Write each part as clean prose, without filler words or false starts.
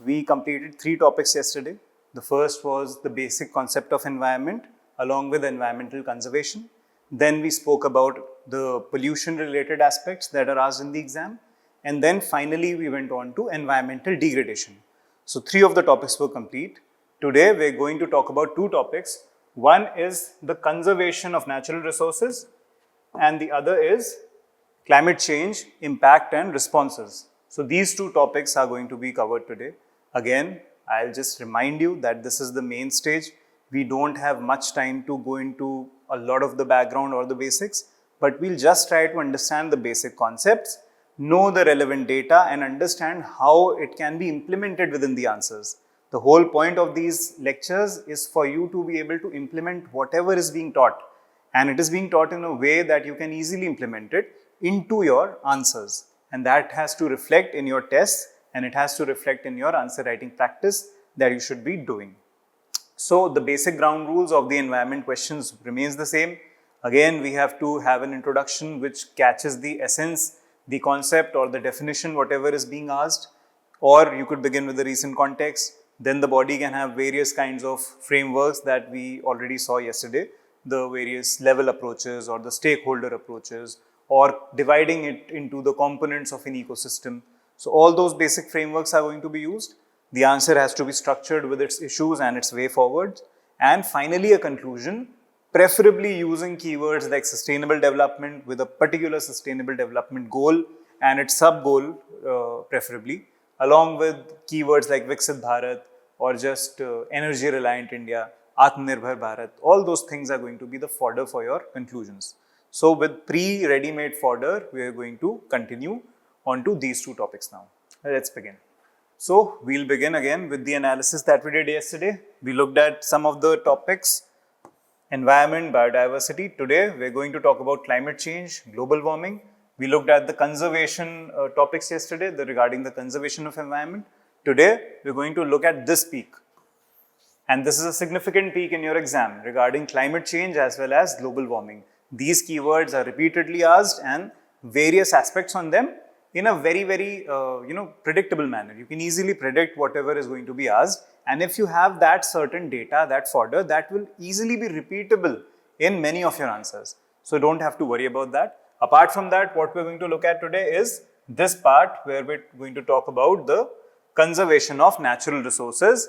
we completed 3 topics yesterday. The first was the basic concept of environment along with environmental conservation. Then we spoke about the pollution related aspects that are asked in the exam. And then finally we went on to environmental degradation. So 3 of the topics were complete. Today we're going to talk about 2 topics. One is the conservation of natural resources and the other is climate change, impact and responses. So these 2 topics are going to be covered today. Again, I'll just remind you that this is the main stage. We don't have much time to go into a lot of the background or the basics, but we'll just try to understand the basic concepts, know the relevant data and understand how it can be implemented within the answers. The whole point of these lectures is for you to be able to implement whatever is being taught, and it is being taught in a way that you can easily implement it into your answers, and that has to reflect in your tests and it has to reflect in your answer writing practice that you should be doing. So the basic ground rules of the environment questions remains the same. Again, we have to have an introduction which catches the essence, the concept or the definition, whatever is being asked, or you could begin with the recent context. Then the body can have various kinds of frameworks that we already saw yesterday, the various level approaches or the stakeholder approaches, or dividing it into the components of an ecosystem. So all those basic frameworks are going to be used. The answer has to be structured with its issues and its way forward. And finally, a conclusion, preferably using keywords like sustainable development with a particular sustainable development goal and its sub-goal preferably, along with keywords like Viksit Bharat or just energy reliant India, Atmanirbhar Bharat. All those things are going to be the fodder for your conclusions. So with pre-ready-made fodder, we are going to continue on to these 2 topics now. Let's begin. So we'll begin again with the analysis that we did yesterday. We looked at some of the topics, environment, biodiversity. Today we're going to talk about climate change, global warming. We looked at the conservation topics yesterday regarding the conservation of environment. Today we're going to look at this peak. And this is a significant peak in your exam regarding climate change as well as global warming. These keywords are repeatedly asked and various aspects on them in a very, very predictable manner. You can easily predict whatever is going to be asked, and if you have that certain data, that fodder, that will easily be repeatable in many of your answers. So don't have to worry about that. Apart from that, what we're going to look at today is this part where we're going to talk about the conservation of natural resources.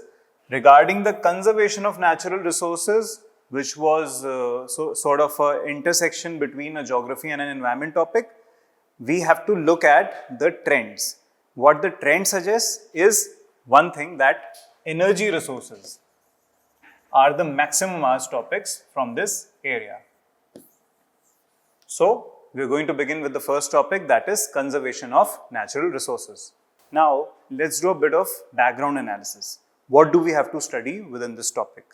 Regarding the conservation of natural resources, which was sort of an intersection between a geography and an environment topic, we have to look at the trends. What the trend suggests is one thing, that energy resources are the maximum asked topics from this area. So we are going to begin with the first topic, that is conservation of natural resources. Now let's do a bit of background analysis. What do we have to study within this topic?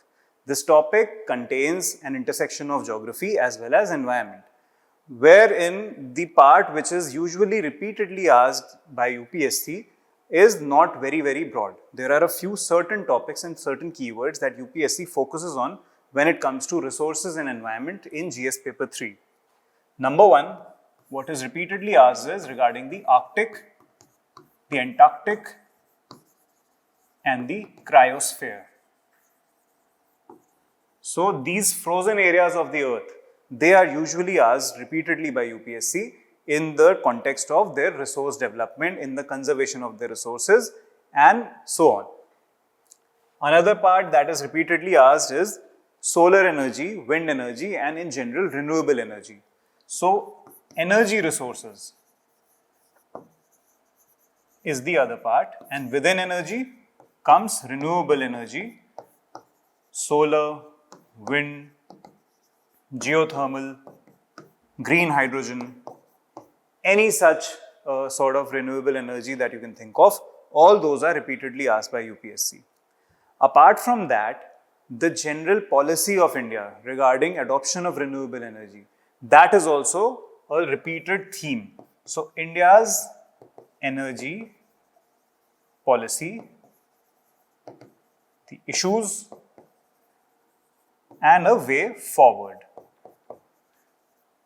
This topic contains an intersection of geography as well as environment, wherein the part which is usually repeatedly asked by UPSC is not very, very broad. There are a few certain topics and certain keywords that UPSC focuses on when it comes to resources and environment in GS paper 3. Number 1, what is repeatedly asked is regarding the Arctic, the Antarctic and the cryosphere. So these frozen areas of the earth, they are usually asked repeatedly by UPSC in the context of their resource development, in the conservation of their resources and so on. Another part that is repeatedly asked is solar energy, wind energy and in general renewable energy. So energy resources is the other part, and within energy comes renewable energy, solar, wind, geothermal, green hydrogen, any such sort of renewable energy that you can think of, all those are repeatedly asked by UPSC. Apart from that, the general policy of India regarding adoption of renewable energy, that is also a repeated theme. So India's energy policy, the issues and a way forward.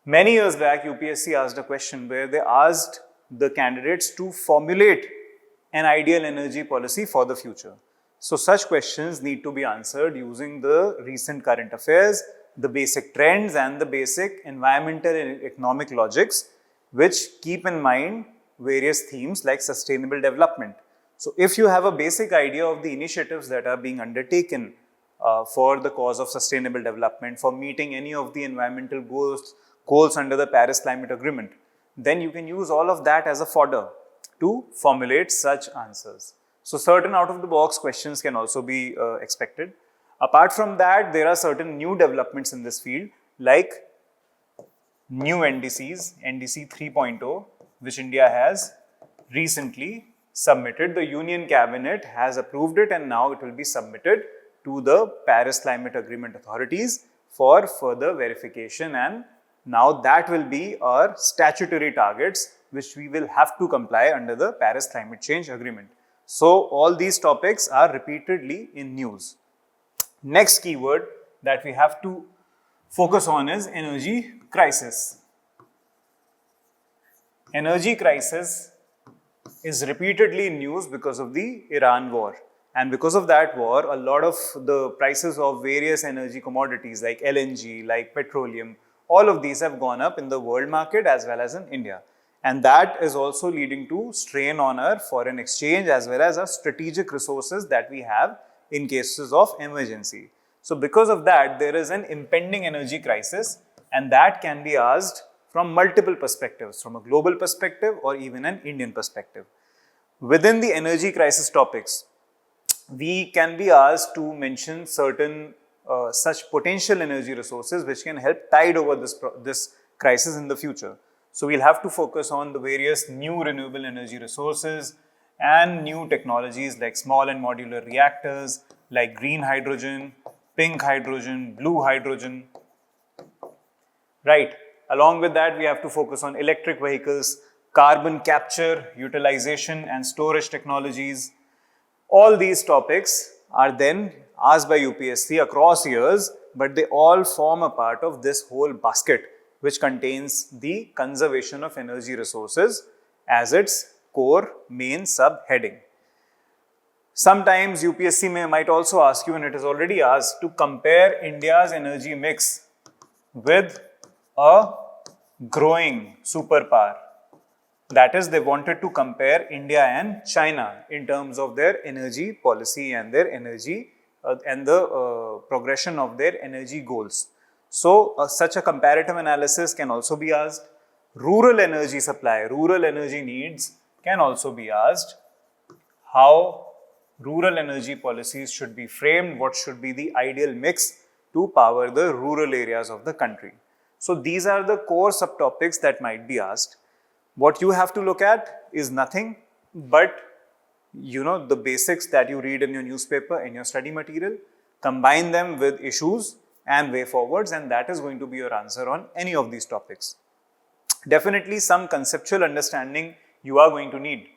Many years back, UPSC asked a question where they asked the candidates to formulate an ideal energy policy for the future. So such questions need to be answered using the recent current affairs, the basic trends and the basic environmental and economic logics, which keep in mind various themes like sustainable development. So if you have a basic idea of the initiatives that are being undertaken for the cause of sustainable development, for meeting any of the environmental goals under the Paris Climate Agreement, then you can use all of that as a fodder to formulate such answers. So certain out-of-the-box questions can also be expected. Apart from that, there are certain new developments in this field like new NDCs, NDC 3.0, which India has recently submitted. The Union Cabinet has approved it and now it will be submitted to the Paris Climate Agreement authorities for further verification, and now that will be our statutory targets which we will have to comply under the Paris Climate Change Agreement. So all these topics are repeatedly in news. Next keyword that we have to focus on is energy crisis. Energy crisis is repeatedly in news because of the Iran war. And because of that war, a lot of the prices of various energy commodities like LNG, like petroleum, all of these have gone up in the world market as well as in India. And that is also leading to strain on our foreign exchange as well as our strategic resources that we have in cases of emergency. So because of that, there is an impending energy crisis, and that can be asked from multiple perspectives, from a global perspective or even an Indian perspective. Within the energy crisis topics, we can be asked to mention certain such potential energy resources which can help tide over this crisis in the future. So we'll have to focus on the various new renewable energy resources and new technologies like small and modular reactors, like green hydrogen, pink hydrogen, blue hydrogen, right? Along with that, we have to focus on electric vehicles, carbon capture, utilization and storage technologies. All these topics are then asked by UPSC across years, but they all form a part of this whole basket which contains the conservation of energy resources as its core main subheading. Sometimes UPSC might also ask you, and it is already asked, to compare India's energy mix with a growing superpower. That is, they wanted to compare India and China in terms of their energy policy and their energy and the progression of their energy goals. So, such a comparative analysis can also be asked. Rural energy supply, rural energy needs can also be asked. How rural energy policies should be framed, what should be the ideal mix to power the rural areas of the country. So, these are the core subtopics that might be asked. What you have to look at is nothing but, the basics that you read in your newspaper, in your study material, combine them with issues and way forwards, and that is going to be your answer on any of these topics. Definitely some conceptual understanding you are going to need,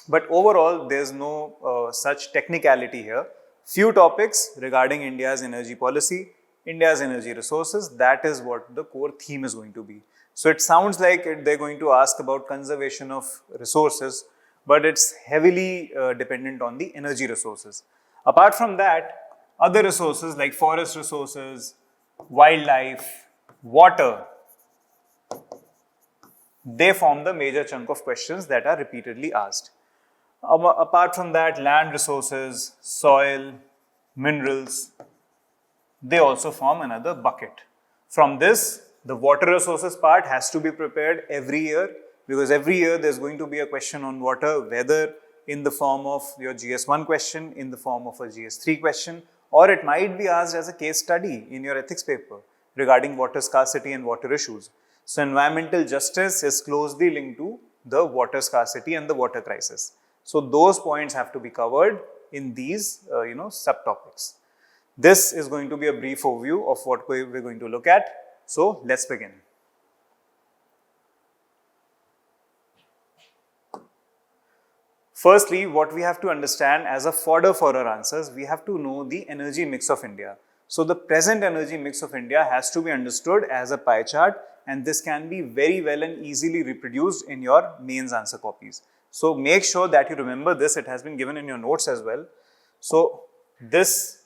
but overall there is no such technicality here. Few topics regarding India's energy policy, India's energy resources, that is what the core theme is going to be. So it sounds like they're going to ask about conservation of resources, but it's heavily dependent on the energy resources. Apart from that, other resources like forest resources, wildlife, water, they form the major chunk of questions that are repeatedly asked. Apart from that, land resources, soil, minerals, they also form another bucket. From this, the water resources part has to be prepared every year, because every year there's going to be a question on water, whether in the form of your GS1 question, in the form of a GS3 question, or it might be asked as a case study in your ethics paper regarding water scarcity and water issues. So environmental justice is closely linked to the water scarcity and the water crisis. So those points have to be covered in these subtopics. This is going to be a brief overview of what we're going to look at. So let's begin. Firstly, what we have to understand as a fodder for our answers, we have to know the energy mix of India. So the present energy mix of India has to be understood as a pie chart, and this can be very well and easily reproduced in your mains answer copies. So make sure that you remember this. It has been given in your notes as well. So this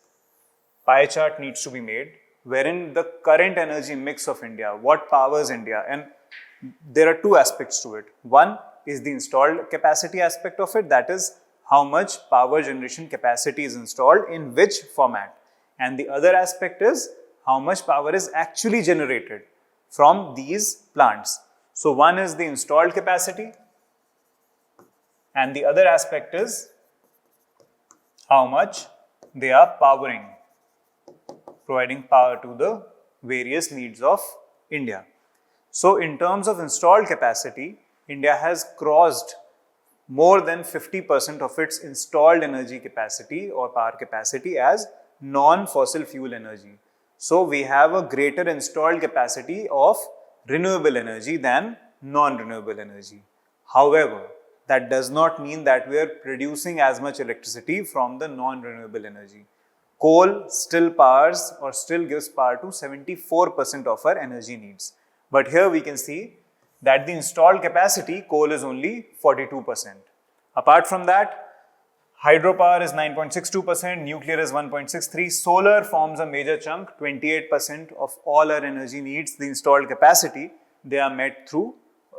pie chart needs to be made wherein the current energy mix of India, what powers India, and there are two aspects to it. One is the installed capacity aspect of it, that is how much power generation capacity is installed in which format. And the other aspect is how much power is actually generated from these plants. So one is the installed capacity and the other aspect is how much they are powering, providing power to the various needs of India. So in terms of installed capacity, India has crossed more than 50% of its installed energy capacity or power capacity as non-fossil fuel energy. So we have a greater installed capacity of renewable energy than non-renewable energy. However, that does not mean that we are producing as much electricity from the non-renewable energy. Coal still powers or still gives power to 74% of our energy needs. But here we can see that the installed capacity, coal is only 42%. Apart from that, hydropower is 9.62%, nuclear is 1.63%, solar forms a major chunk, 28% of all our energy needs, the installed capacity, they are met through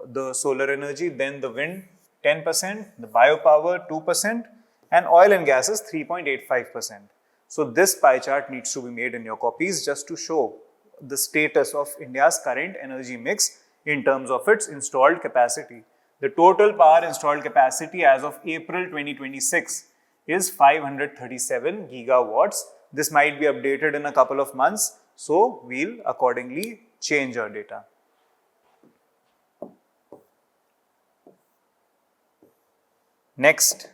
the solar energy, then the wind 10%, the biopower 2%, and oil and gas is 3.85%. So this pie chart needs to be made in your copies just to show the status of India's current energy mix in terms of its installed capacity. The total power installed capacity as of April 2026 is 537 gigawatts. This might be updated in a couple of months, so we'll accordingly change our data. Next,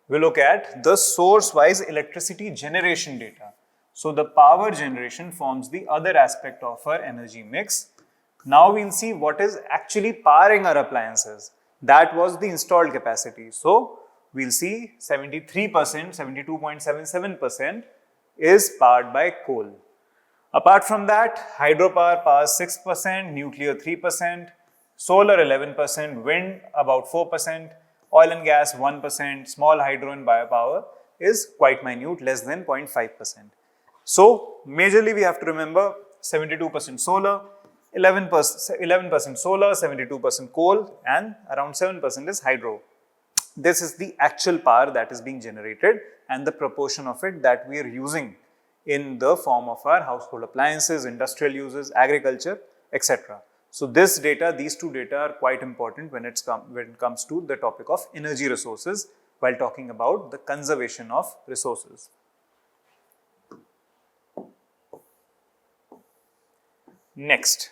we look at the source-wise electricity generation data. So the power generation forms the other aspect of our energy mix. Now we'll see what is actually powering our appliances. That was the installed capacity. So we'll see 73%, 72.77% is powered by coal. Apart from that, hydropower powers 6%, nuclear 3%, solar 11%, wind about 4%, oil and gas 1%, small hydro and biopower is quite minute, less than 0.5%. So majorly we have to remember 72% solar, 11% solar, 72% coal, and around 7% is hydro. This is the actual power that is being generated and the proportion of it that we are using in the form of our household appliances, industrial uses, agriculture, etc. So this data, these two data are quite important when it comes to the topic of energy resources while talking about the conservation of resources. Next,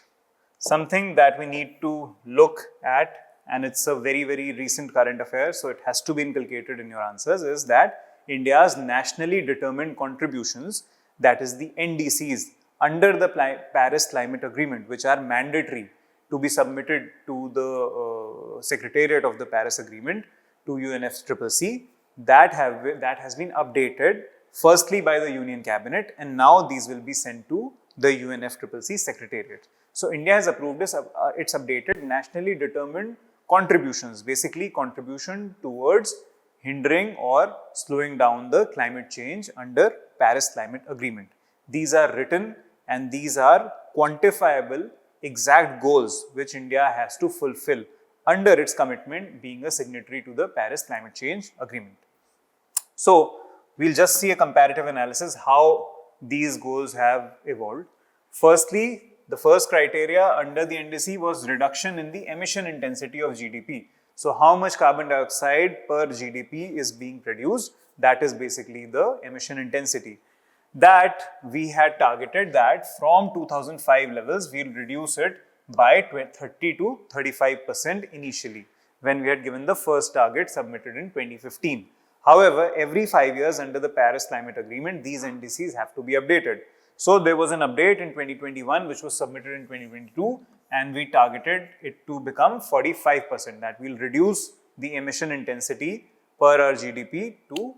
something that we need to look at, and it's a very, very recent current affair, so it has to be inculcated in your answers, is that India's nationally determined contributions, that is the NDCs, under the Paris Climate Agreement, which are mandatory to be submitted to the Secretariat of the Paris Agreement, to UNFCCC, that has been updated firstly by the Union Cabinet, and now these will be sent to the UNFCCC Secretariat. So India has approved this, its updated nationally determined contributions, basically contribution towards hindering or slowing down the climate change under Paris Climate Agreement. These are written and these are quantifiable exact goals which India has to fulfill under its commitment being a signatory to the Paris Climate Change Agreement. So we'll just see a comparative analysis how these goals have evolved. Firstly, the first criteria under the NDC was reduction in the emission intensity of GDP. So how much carbon dioxide per GDP is being produced, that is basically the emission intensity. That we had targeted that from 2005 levels, we'll reduce it by 30 to 35% initially when we had given the first target submitted in 2015. However, every 5 years under the Paris Climate Agreement, these NDCs have to be updated. So there was an update in 2021 which was submitted in 2022 and we targeted it to become 45%, that will reduce the emission intensity per our GDP to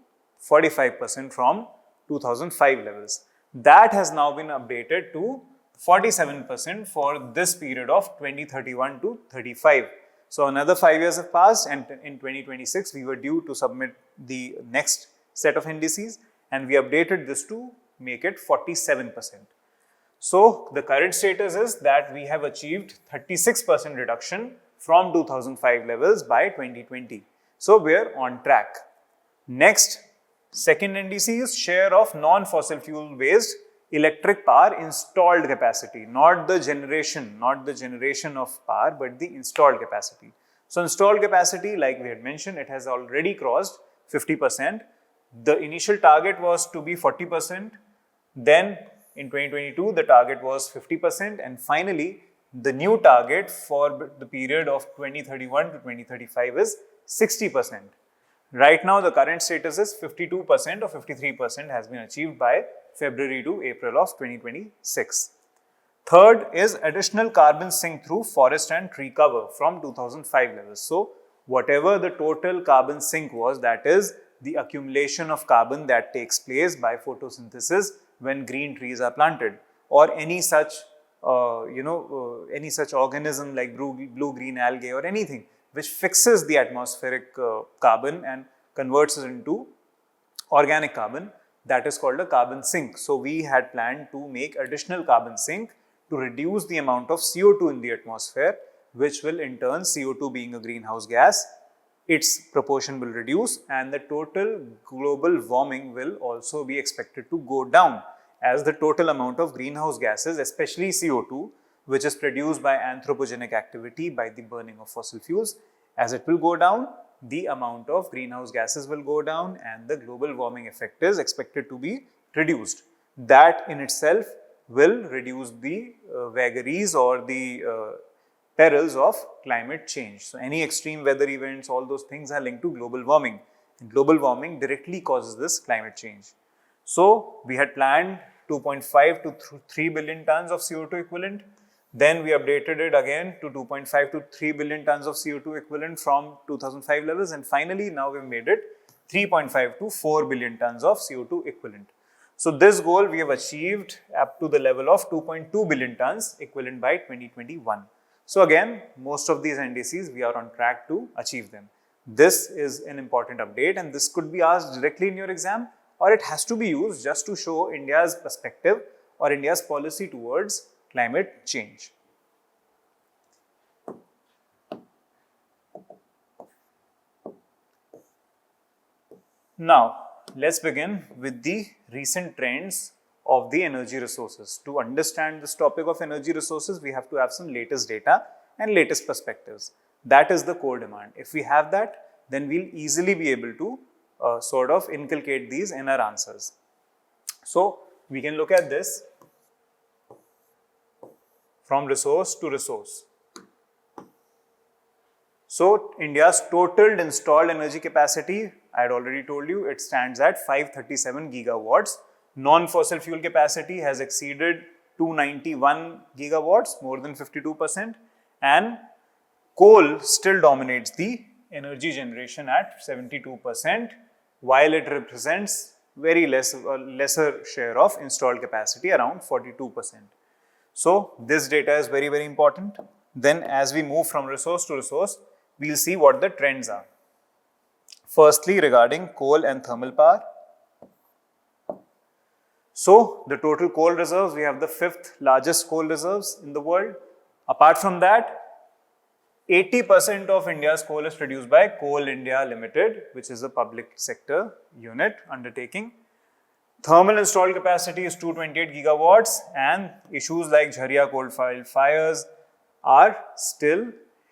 45% from 2005 levels. That has now been updated to 47% for this period of 2031 to 35. So another 5 years have passed, and in 2026 we were due to submit the next set of indices, and we updated this to make it 47%. So the current status is that we have achieved 36% reduction from 2005 levels by 2020. So we are on track. Next, second NDC is share of non-fossil fuel based electric power installed capacity, not the generation of power, but the installed capacity. So installed capacity, like we had mentioned, it has already crossed 50%. The initial target was to be 40%. Then in 2022, the target was 50%. And finally, the new target for the period of 2031 to 2035 is 60%. Right now, the current status is 52% or 53% has been achieved by February to April of 2026. Third is additional carbon sink through forest and tree cover from 2005 levels. So, whatever the total carbon sink was, that is the accumulation of carbon that takes place by photosynthesis when green trees are planted, or any such any such organism like blue-green algae or anything which fixes the atmospheric carbon and converts it into organic carbon, that is called a carbon sink. So we had planned to make additional carbon sink to reduce the amount of CO2 in the atmosphere, which will in turn, CO2 being a greenhouse gas, its proportion will reduce and the total global warming will also be expected to go down, as the total amount of greenhouse gases, especially CO2, which is produced by anthropogenic activity by the burning of fossil fuels, as it will go down, the amount of greenhouse gases will go down and the global warming effect is expected to be reduced. That in itself will reduce the vagaries or the perils of climate change. So any extreme weather events, all those things are linked to global warming, and global warming directly causes this climate change. So we had planned 2.5 to 3 billion tons of CO2 equivalent. Then we updated it again to 2.5 to 3 billion tons of CO2 equivalent from 2005 levels, and finally now we've made it 3.5 to 4 billion tons of CO2 equivalent. So this goal we have achieved up to the level of 2.2 billion tons equivalent by 2021. So again, most of these NDCs we are on track to achieve them. This is an important update, and this could be asked directly in your exam, or it has to be used just to show India's perspective or India's policy towards climate change. Now, let's begin with the recent trends of the energy resources. To understand this topic of energy resources, we have to have some latest data and latest perspectives. That is the core demand. If we have that, then we'll easily be able to sort of inculcate these in our answers. So, we can look at this from resource to resource. So, India's total installed energy capacity, I had already told you, it stands at 537 gigawatts. Non-fossil fuel capacity has exceeded 291 gigawatts, more than 52%, and coal still dominates the energy generation at 72%, while it represents very lesser share of installed capacity, around 42%. So this data is very, very important. Then as we move from resource to resource, we'll see what the trends are. Firstly, regarding coal and thermal power. So the total coal reserves, we have the 5th largest coal reserves in the world. Apart from that, 80% of India's coal is produced by Coal India Limited, which is a public sector unit undertaking. Thermal installed capacity is 228 gigawatts, and issues like Jharia coal-fired fires are still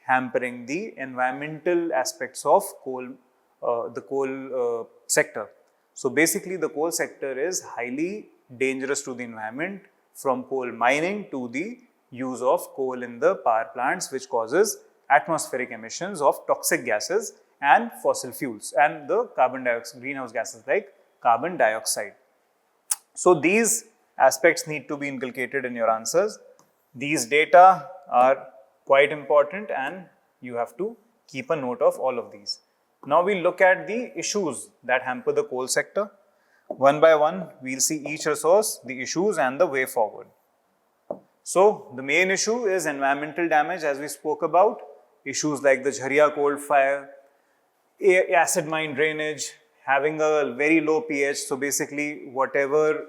hampering the environmental aspects of the coal sector. So basically, the coal sector is highly dangerous to the environment, from coal mining to the use of coal in the power plants, which causes atmospheric emissions of toxic gases and fossil fuels and the carbon dioxide, greenhouse gases like carbon dioxide. So these aspects need to be inculcated in your answers. These data are quite important and you have to keep a note of all of these. Now we look at the issues that hamper the coal sector. One by one, we'll see each resource, the issues and the way forward. So the main issue is environmental damage, as we spoke about. issues like the Jharia coal fire, acid mine drainage, having a very low pH. So basically whatever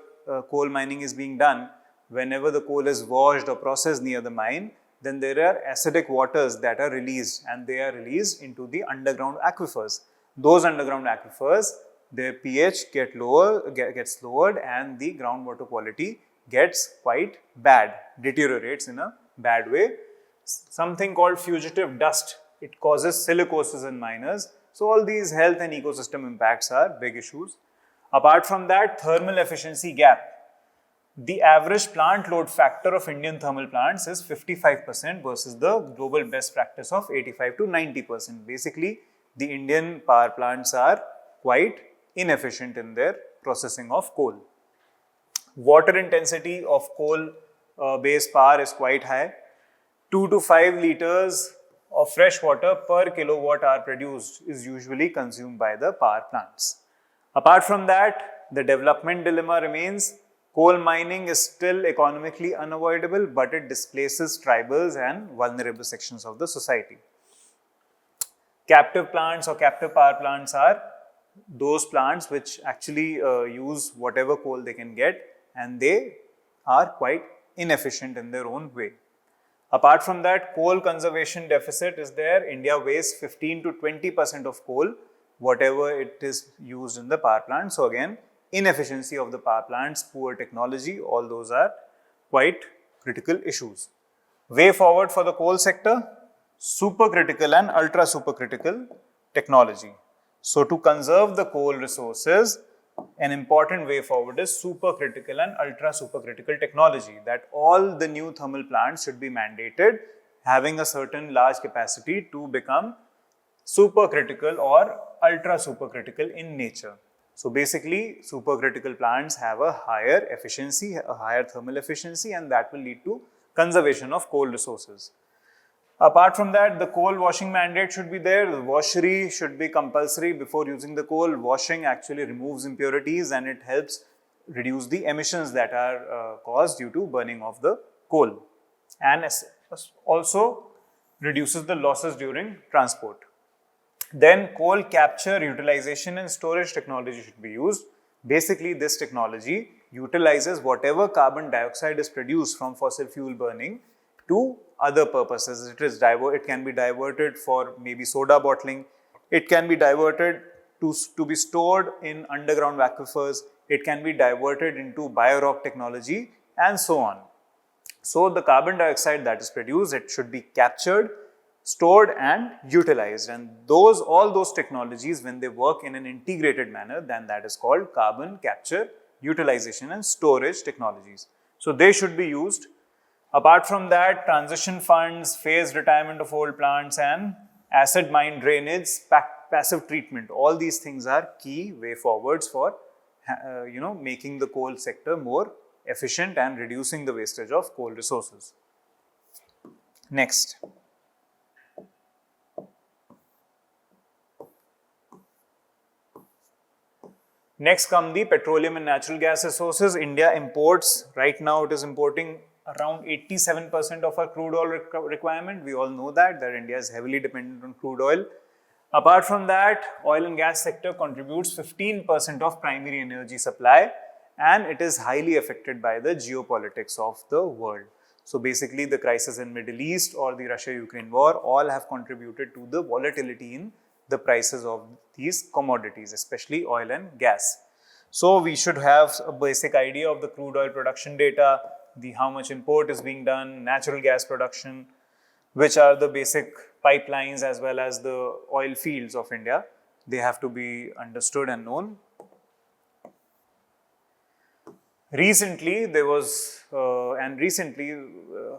coal mining is being done, whenever the coal is washed or processed near the mine, then there are acidic waters that are released, and they are released into the underground aquifers. Those underground aquifers, their pH gets lowered, and the groundwater quality gets quite bad, deteriorates in a bad way. Something called fugitive dust, it causes silicosis in miners. So all these health and ecosystem impacts are big issues. Apart from that, thermal efficiency gap. The average plant load factor of Indian thermal plants is 55% versus the global best practice of 85 to 90%. Basically, the Indian power plants are quite inefficient in their processing of coal. Water intensity of coal based power is quite high. 2 to 5 liters of fresh water per kilowatt hour produced is usually consumed by the power plants. Apart from that, the development dilemma remains. Coal mining is still economically unavoidable, but it displaces tribals and vulnerable sections of the society. Captive plants or captive power plants are those plants which actually use whatever coal they can get, and they are quite inefficient in their own way. Apart from that, coal conservation deficit is there. India wastes 15 to 20% of coal, whatever it is used in the power plant. So again, inefficiency of the power plants, poor technology, all those are quite critical issues. Way forward for the coal sector, supercritical and ultra supercritical technology. So to conserve the coal resources, an important way forward is supercritical and ultra supercritical technology, that all the new thermal plants should be mandated having a certain large capacity to become supercritical or ultra supercritical in nature. So basically, supercritical plants have a higher efficiency, a higher thermal efficiency, and that will lead to conservation of coal resources. Apart from that, the coal washing mandate should be there. The washery should be compulsory before using the coal. Washing actually removes impurities, and it helps reduce the emissions that are caused due to burning of the coal, and also reduces the losses during transport. Then coal capture, utilization and storage technology should be used. Basically, this technology utilizes whatever carbon dioxide is produced from fossil fuel burning to other purposes. It can be diverted for maybe soda bottling. It can be diverted to be stored in underground aquifers. It can be diverted into biorock technology, and so on. So the carbon dioxide that is produced, it should be captured, stored and utilized, and all those technologies, when they work in an integrated manner, then that is called carbon capture, utilization and storage technologies. So they should be used. Apart from that, transition funds, phased retirement of old plants, and acid mine drainage, passive treatment, all these things are key way forwards for making the coal sector more efficient and reducing the wastage of coal resources. Next. Next come the petroleum and natural gas resources. India imports, right now it is importing around 87% of our crude oil requirement. We all know that India is heavily dependent on crude oil. Apart from that, oil and gas sector contributes 15% of primary energy supply, and it is highly affected by the geopolitics of the world. So basically, the crisis in Middle East or the Russia-Ukraine war all have contributed to the volatility in the prices of these commodities, especially oil and gas. So we should have a basic idea of the crude oil production data, how much import is being done, natural gas production, which are the basic pipelines as well as the oil fields of India. They have to be understood and known. Recently, a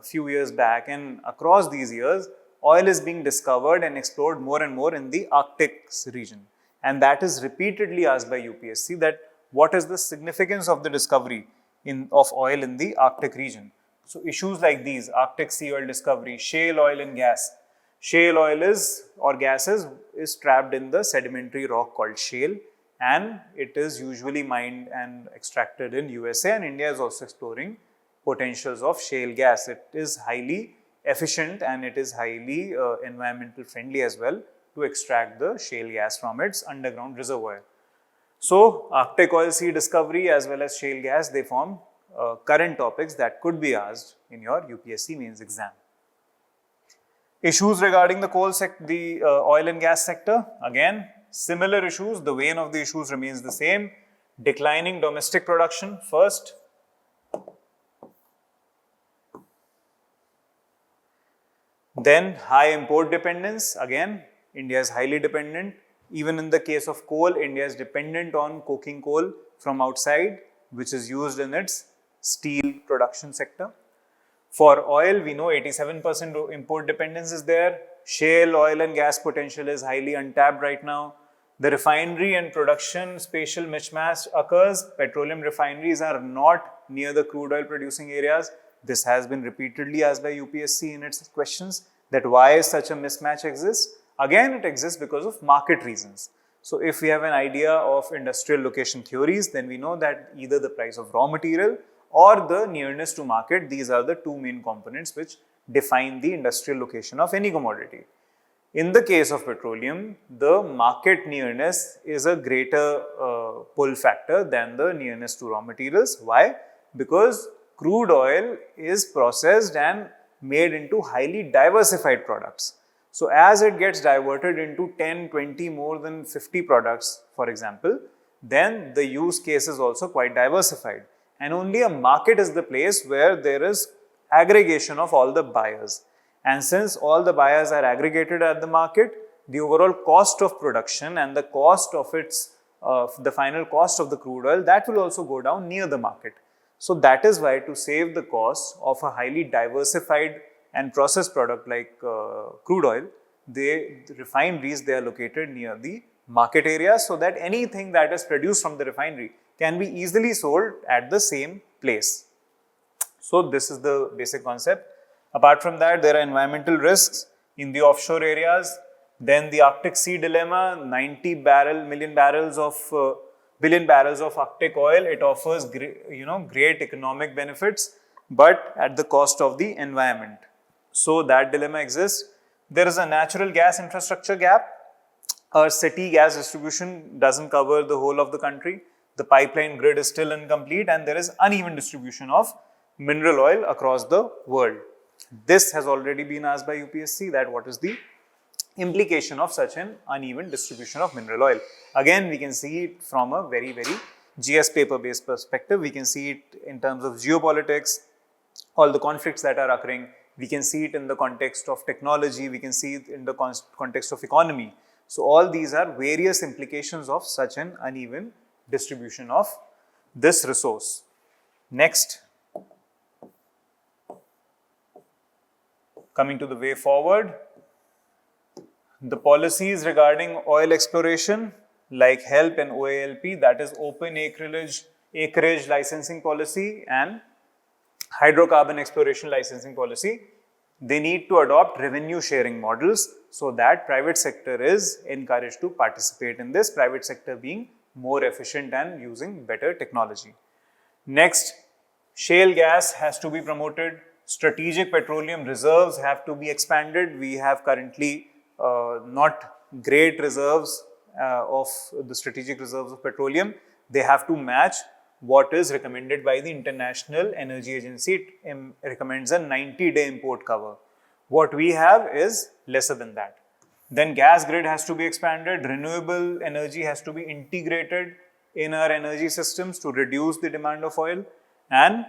few years back, and across these years, oil is being discovered and explored more and more in the Arctic region. And that is repeatedly asked by UPSC, that what is the significance of the discovery of oil in the Arctic region? So issues like these, Arctic sea oil discovery, shale oil and gas. Shale oil gases is trapped in the sedimentary rock called shale, and it is usually mined and extracted in USA, and India is also exploring potentials of shale gas. It is highly efficient and it is highly environmental friendly as well to extract the shale gas from its underground reservoir. So, Arctic oil sea discovery as well as shale gas, they form current topics that could be asked in your UPSC mains exam. Issues regarding the oil and gas sector, again, similar issues, the vein of the issues remains the same. Declining domestic production first. Then high import dependence, again, India is highly dependent. Even in the case of coal, India is dependent on coking coal from outside, which is used in its steel production sector. For oil, we know 87% import dependence is there. Shale oil and gas potential is highly untapped right now. The refinery and production spatial mismatch occurs. Petroleum refineries are not near the crude oil producing areas. This has been repeatedly asked by UPSC in its questions, that why such a mismatch exists. Again, it exists because of market reasons. So, if we have an idea of industrial location theories, then we know that either the price of raw material or the nearness to market, these are the two main components which define the industrial location of any commodity. In the case of petroleum, the market nearness is a greater pull factor than the nearness to raw materials. Why? Because crude oil is processed and made into highly diversified products. So, as it gets diverted into 10, 20, more than 50 products, for example, then the use case is also quite diversified. And only a market is the place where there is aggregation of all the buyers. And since all the buyers are aggregated at the market, the overall cost of production and the cost of the final cost of the crude oil, that will also go down near the market. So, that is why to save the cost of a highly diversified and processed product like crude oil, the refineries, they are located near the market area, so that anything that is produced from the refinery can be easily sold at the same place. So, this is the basic concept. Apart from that, there are environmental risks in the offshore areas. Then the Arctic Sea dilemma, 90 billion barrels of Arctic oil. It offers great economic benefits, but at the cost of the environment. So, that dilemma exists. There is a natural gas infrastructure gap. Our city gas distribution doesn't cover the whole of the country. The pipeline grid is still incomplete and there is uneven distribution of mineral oil across the world. This has already been asked by UPSC, that what is the implication of such an uneven distribution of mineral oil. Again, we can see it from a very, very GS paper based perspective. We can see it in terms of geopolitics, all the conflicts that are occurring. We can see it in the context of technology. We can see it in the context of economy. So, all these are various implications of such an uneven distribution of this resource. Next, coming to the way forward, the policies regarding oil exploration like HELP and OALP, that is open acreage licensing policy and hydrocarbon exploration licensing policy, they need to adopt revenue sharing models so that private sector is encouraged to participate in this, private sector being more efficient and using better technology. Next, shale gas has to be promoted. Strategic petroleum reserves have to be expanded. We have currently not great reserves of the strategic reserves of petroleum. They have to match what is recommended by the International Energy Agency. It recommends a 90-day import cover. What we have is lesser than that. Then gas grid has to be expanded. Renewable energy has to be integrated in our energy systems to reduce the demand of oil. And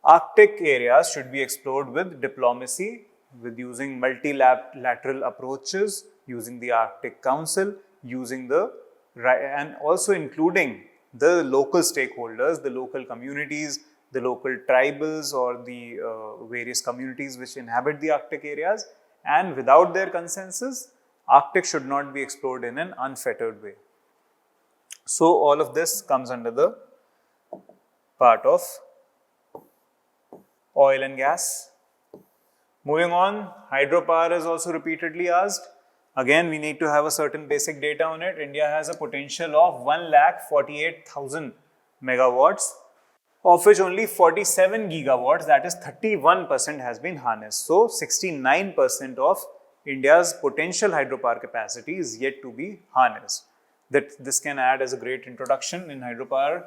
Arctic areas should be explored with diplomacy, with using multilateral approaches, using the Arctic Council, and also including the local stakeholders, the local communities, the local tribals or the various communities which inhabit the Arctic areas, and without their consensus, Arctic should not be explored in an unfettered way. So, all of this comes under the part of oil and gas. Moving on, hydropower is also repeatedly asked. Again, we need to have a certain basic data on it. India has a potential of 1,48,000 megawatts. of which only 47 gigawatts, that is 31%, has been harnessed. So 69% of India's potential hydropower capacity is yet to be harnessed. This can add as a great introduction in hydropower,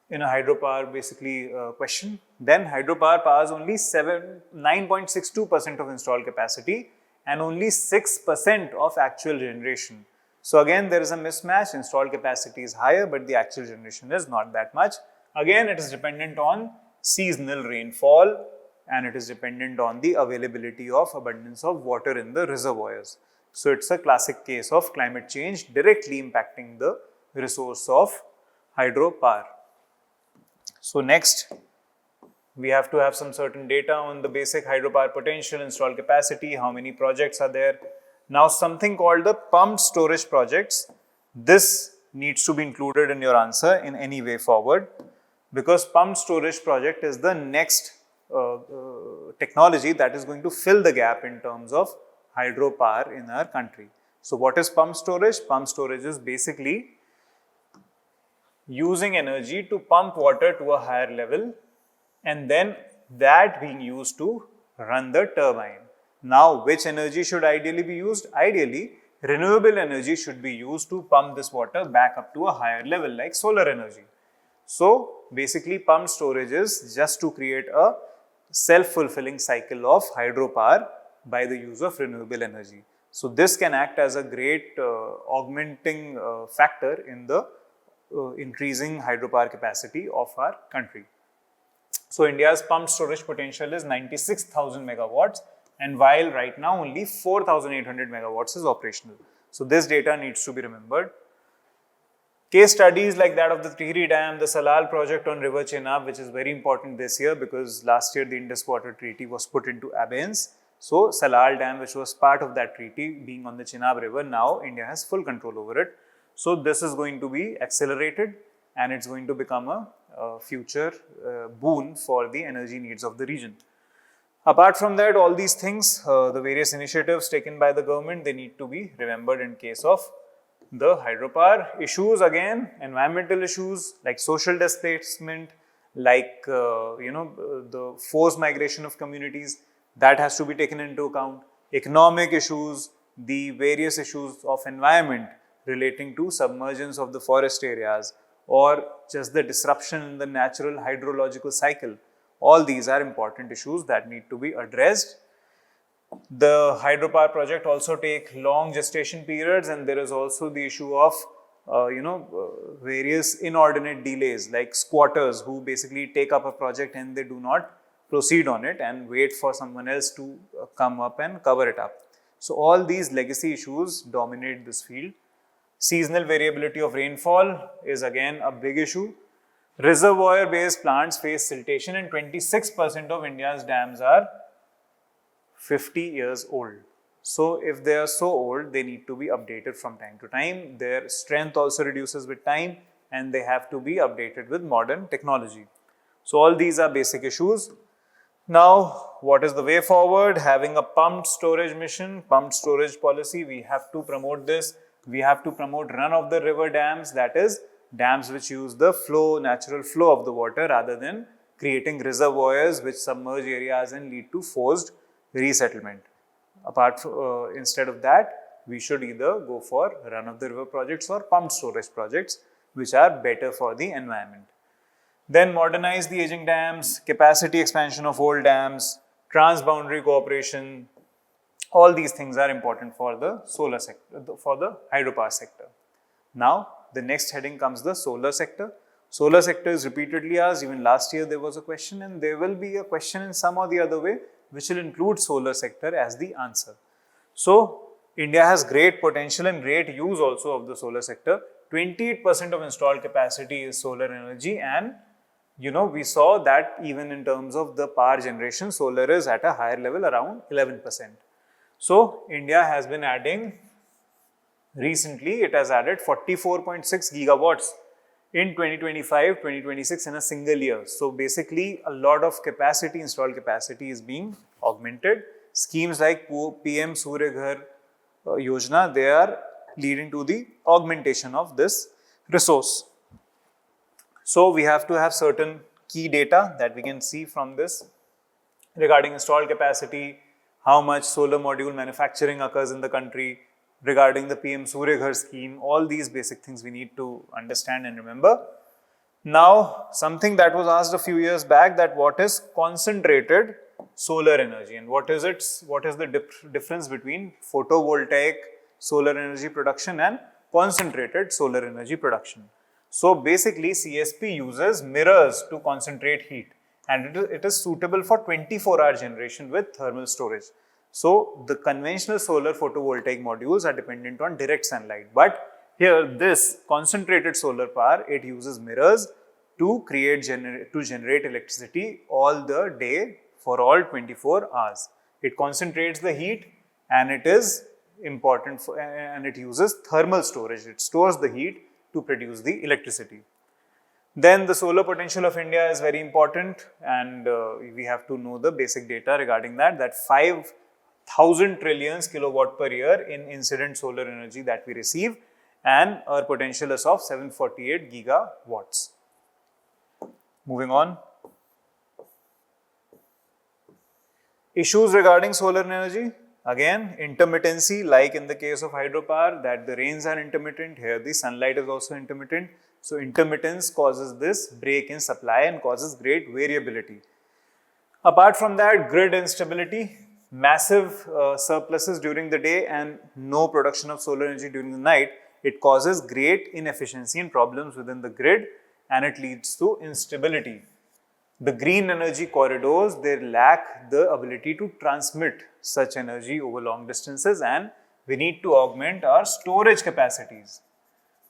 in a hydropower basically question. Then hydropower powers only 9.62% of installed capacity and only 6% of actual generation. So again, there is a mismatch. Installed capacity is higher, but the actual generation is not that much. Again, it is dependent on seasonal rainfall and it is dependent on the availability of abundance of water in the reservoirs. So it's a classic case of climate change directly impacting the resource of hydropower. So next, we have to have some certain data on the basic hydropower potential, installed capacity, how many projects are there. Now something called the pumped storage projects, this needs to be included in your answer in any way forward, because pumped storage project is the next technology that is going to fill the gap in terms of hydropower in our country. So what is pumped storage? Pumped storage is basically using energy to pump water to a higher level and then that being used to run the turbine. Now, which energy should ideally be used? Ideally, renewable energy should be used to pump this water back up to a higher level like solar energy. So, basically pumped storage is just to create a self-fulfilling cycle of hydropower by the use of renewable energy. So, this can act as a great augmenting factor in the increasing hydropower capacity of our country. So, India's pumped storage potential is 96,000 megawatts, and while right now only 4,800 megawatts is operational. So, this data needs to be remembered. Case studies like that of the Tihri Dam, the Salal project on river Chenab, which is very important this year because last year the Indus Water Treaty was put into abeyance. So, Salal Dam, which was part of that treaty, being on the Chenab river, now India has full control over it. So, this is going to be accelerated and it's going to become a future boon for the energy needs of the region. Apart from that, all these things, the various initiatives taken by the government, they need to be remembered in case of the hydropower. Issues again, environmental issues like social displacement, like the forced migration of communities, that has to be taken into account. Economic issues, the various issues of environment relating to submergence of the forest areas or just the disruption in the natural hydrological cycle. All these are important issues that need to be addressed. The hydropower project also take long gestation periods, and there is also the issue of various inordinate delays like squatters who basically take up a project and they do not proceed on it and wait for someone else to come up and cover it up. So all these legacy issues dominate this field. Seasonal variability of rainfall is again a big issue. Reservoir based plants face siltation and 26% of India's dams are 50 years old. So if they are so old, they need to be updated from time to time. Their strength also reduces with time and they have to be updated with modern technology. So all these are basic issues. Now, what is the way forward? Having a pumped storage mission, pumped storage policy, we have to promote this. We have to promote run of the river dams, that is dams which use the flow, natural flow of the water rather than creating reservoirs which submerge areas and lead to forced resettlement. Instead of that, we should either go for run of the river projects or pumped storage projects which are better for the environment. Then modernize the aging dams, capacity expansion of old dams, transboundary cooperation. All these things are important for the solar sector, for the hydropower sector. Now, the next heading comes the solar sector. Solar sector is repeatedly asked. Even last year there was a question and there will be a question in some or the other way which will include solar sector as the answer. So, India has great potential and great use also of the solar sector. 28% of installed capacity is solar energy, and we saw that even in terms of the power generation, solar is at a higher level, around 11%. So, India has been adding, recently it has added 44.6 gigawatts in 2025-2026 in a single year. So, basically a lot of capacity, installed capacity is being augmented. Schemes like PM Surya Ghar Yojana, they are leading to the augmentation of this resource. So, we have to have certain key data that we can see from this regarding installed capacity, how much solar module manufacturing occurs in the country, regarding the PM Surya Ghar scheme, all these basic things we need to understand and remember. Now, something that was asked a few years back, that what is concentrated solar energy and what is the difference between photovoltaic solar energy production and concentrated solar energy production. So basically CSP uses mirrors to concentrate heat, and it is suitable for 24-hour generation with thermal storage. So the conventional solar photovoltaic modules are dependent on direct sunlight, but here this concentrated solar power, it uses mirrors to generate electricity all the day for all 24 hours. It concentrates the heat, and it is important and it uses thermal storage. It stores the heat to produce the electricity. Then the solar potential of India is very important, and we have to know the basic data regarding that 5,000 trillions kilowatt per year in incident solar energy that we receive, and our potential is of 748 gigawatts. Moving on. Issues regarding solar energy. Again, intermittency, like in the case of hydropower, that the rains are intermittent, here the sunlight is also intermittent. So intermittence causes this break in supply and causes great variability. Apart from that, grid instability, massive surpluses during the day and no production of solar energy during the night. It causes great inefficiency and problems within the grid, and it leads to instability. The green energy corridors, they lack the ability to transmit such energy over long distances, and we need to augment our storage capacities.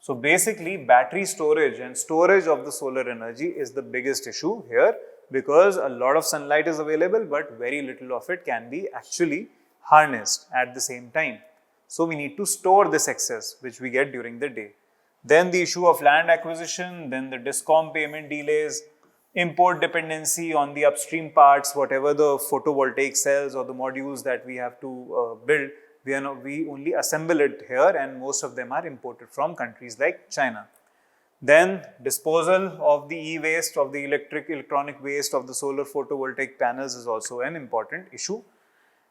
So basically, battery storage and storage of the solar energy is the biggest issue here, because a lot of sunlight is available, but very little of it can be actually harnessed at the same time. So we need to store this excess which we get during the day. Then the issue of land acquisition, then the DISCOM payment delays, import dependency on the upstream parts, whatever the photovoltaic cells or the modules that we have to build, we only assemble it here, and most of them are imported from countries like China. Then disposal of the e-waste, of the electronic waste of the solar photovoltaic panels is also an important issue.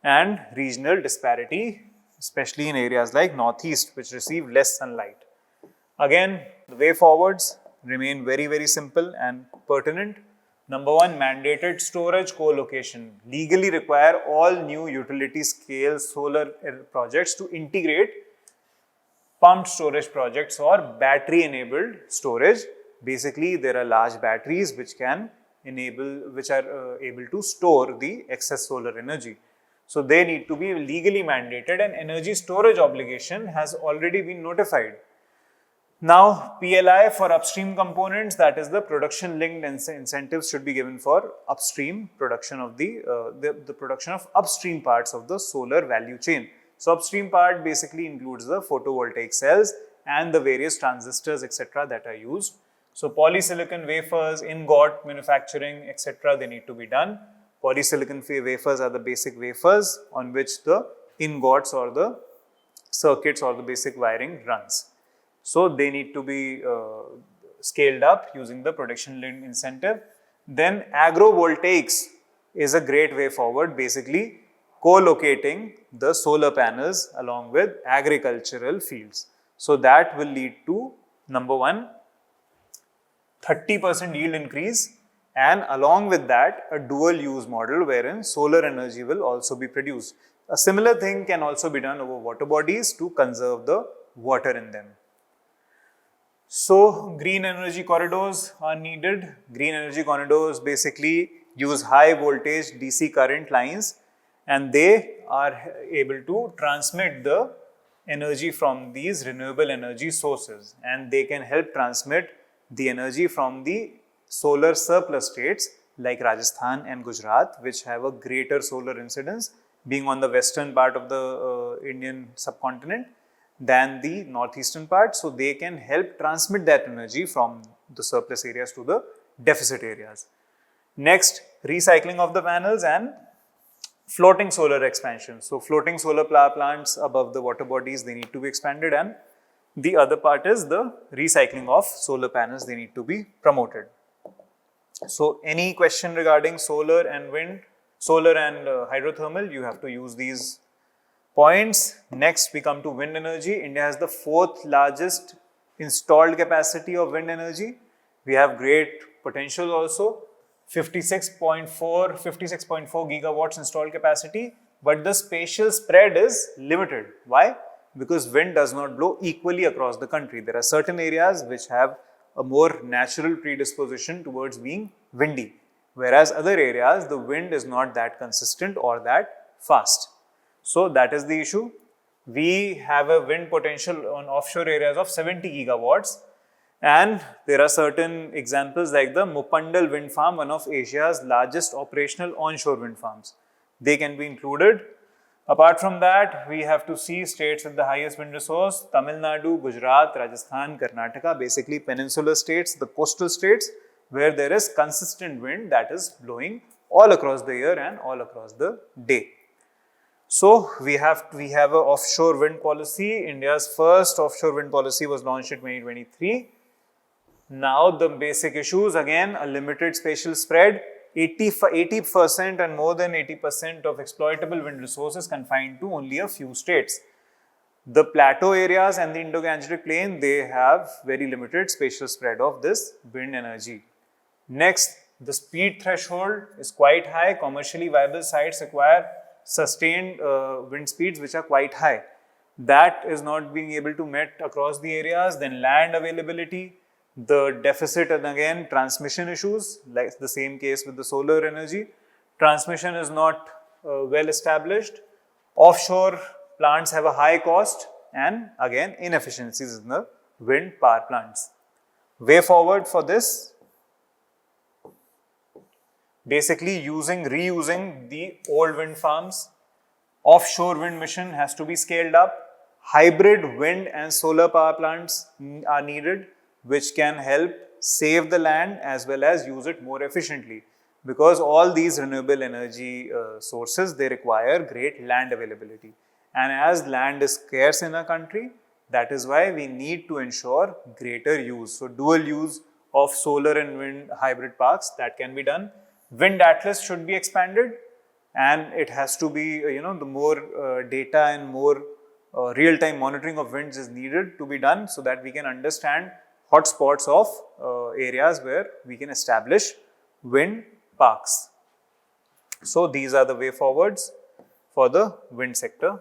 And regional disparity, especially in areas like Northeast, which receive less sunlight. Again, the way forwards remain very, very simple and pertinent. Number one, mandated storage co-location. Legally require all new utility scale solar projects to integrate pumped storage projects or battery enabled storage. Basically, there are large batteries which are able to store the excess solar energy. So they need to be legally mandated, and energy storage obligation has already been notified. Now, PLI for upstream components, that is the production linked incentives, should be given for upstream production of the production of upstream parts of the solar value chain. So upstream part basically includes the photovoltaic cells and the various transistors, etc. that are used. So polysilicon wafers, ingot manufacturing, etc. they need to be done. Polysilicon wafers are the basic wafers on which the ingots or the circuits or the basic wiring runs. So they need to be scaled up using the production linked incentive. Then agrovoltaics is a great way forward, basically co-locating the solar panels along with agricultural fields. So that will lead to, number one, 30% yield increase, and along with that a dual use model wherein solar energy will also be produced. A similar thing can also be done over water bodies to conserve the water in them. So green energy corridors are needed. Green energy corridors basically use high voltage DC current lines, and they are able to transmit the energy from these renewable energy sources, and they can help transmit the energy from the solar surplus states like Rajasthan and Gujarat, which have a greater solar incidence, being on the western part of the Indian subcontinent than the northeastern part. So they can help transmit that energy from the surplus areas to the deficit areas. Next, recycling of the panels and floating solar expansion. So floating solar power plants above the water bodies, they need to be expanded, and the other part is the recycling of solar panels, they need to be promoted. So any question regarding solar and wind, solar and hydrothermal, you have to use these points. Next, we come to wind energy. India has the 4th largest installed capacity of wind energy. We have great potential also, 56.4 gigawatts installed capacity, but the spatial spread is limited. Why? Because wind does not blow equally across the country. There are certain areas which have a more natural predisposition towards being windy, whereas other areas the wind is not that consistent or that fast. So that is the issue. We have a wind potential on offshore areas of 70 gigawatts, and there are certain examples like the Mupandal wind farm, one of Asia's largest operational onshore wind farms. They can be included. Apart from that, we have to see states with the highest wind resource: Tamil Nadu, Gujarat, Rajasthan, Karnataka, basically peninsular states, the coastal states, where there is consistent wind that is blowing all across the year and all across the day. So we have an offshore wind policy. India's first offshore wind policy was launched in 2023. Now the basic issues, again, a limited spatial spread, 80% and more than 80% of exploitable wind resources confined to only a few states. The plateau areas and the Indo-Gangetic plain, they have very limited spatial spread of this wind energy. Next, the speed threshold is quite high. Commercially viable sites require sustained wind speeds which are quite high. That is not being able to met across the areas. Then land availability, the deficit, and again transmission issues, like the same case with the solar energy. Transmission is not well established. Offshore plants have a high cost, and again inefficiencies in the wind power plants. Way forward for this, basically reusing the old wind farms. Offshore wind mission has to be scaled up. Hybrid wind and solar power plants are needed, which can help save the land as well as use it more efficiently, because all these renewable energy sources, they require great land availability, and as land is scarce in a country, that is why we need to ensure greater use. So dual use of solar and wind hybrid parks, that can be done. Wind atlas should be expanded, and it has to be, the more data and more real-time monitoring of winds is needed to be done, so that we can understand hotspots of areas where we can establish wind parks. So these are the way forwards for the wind sector.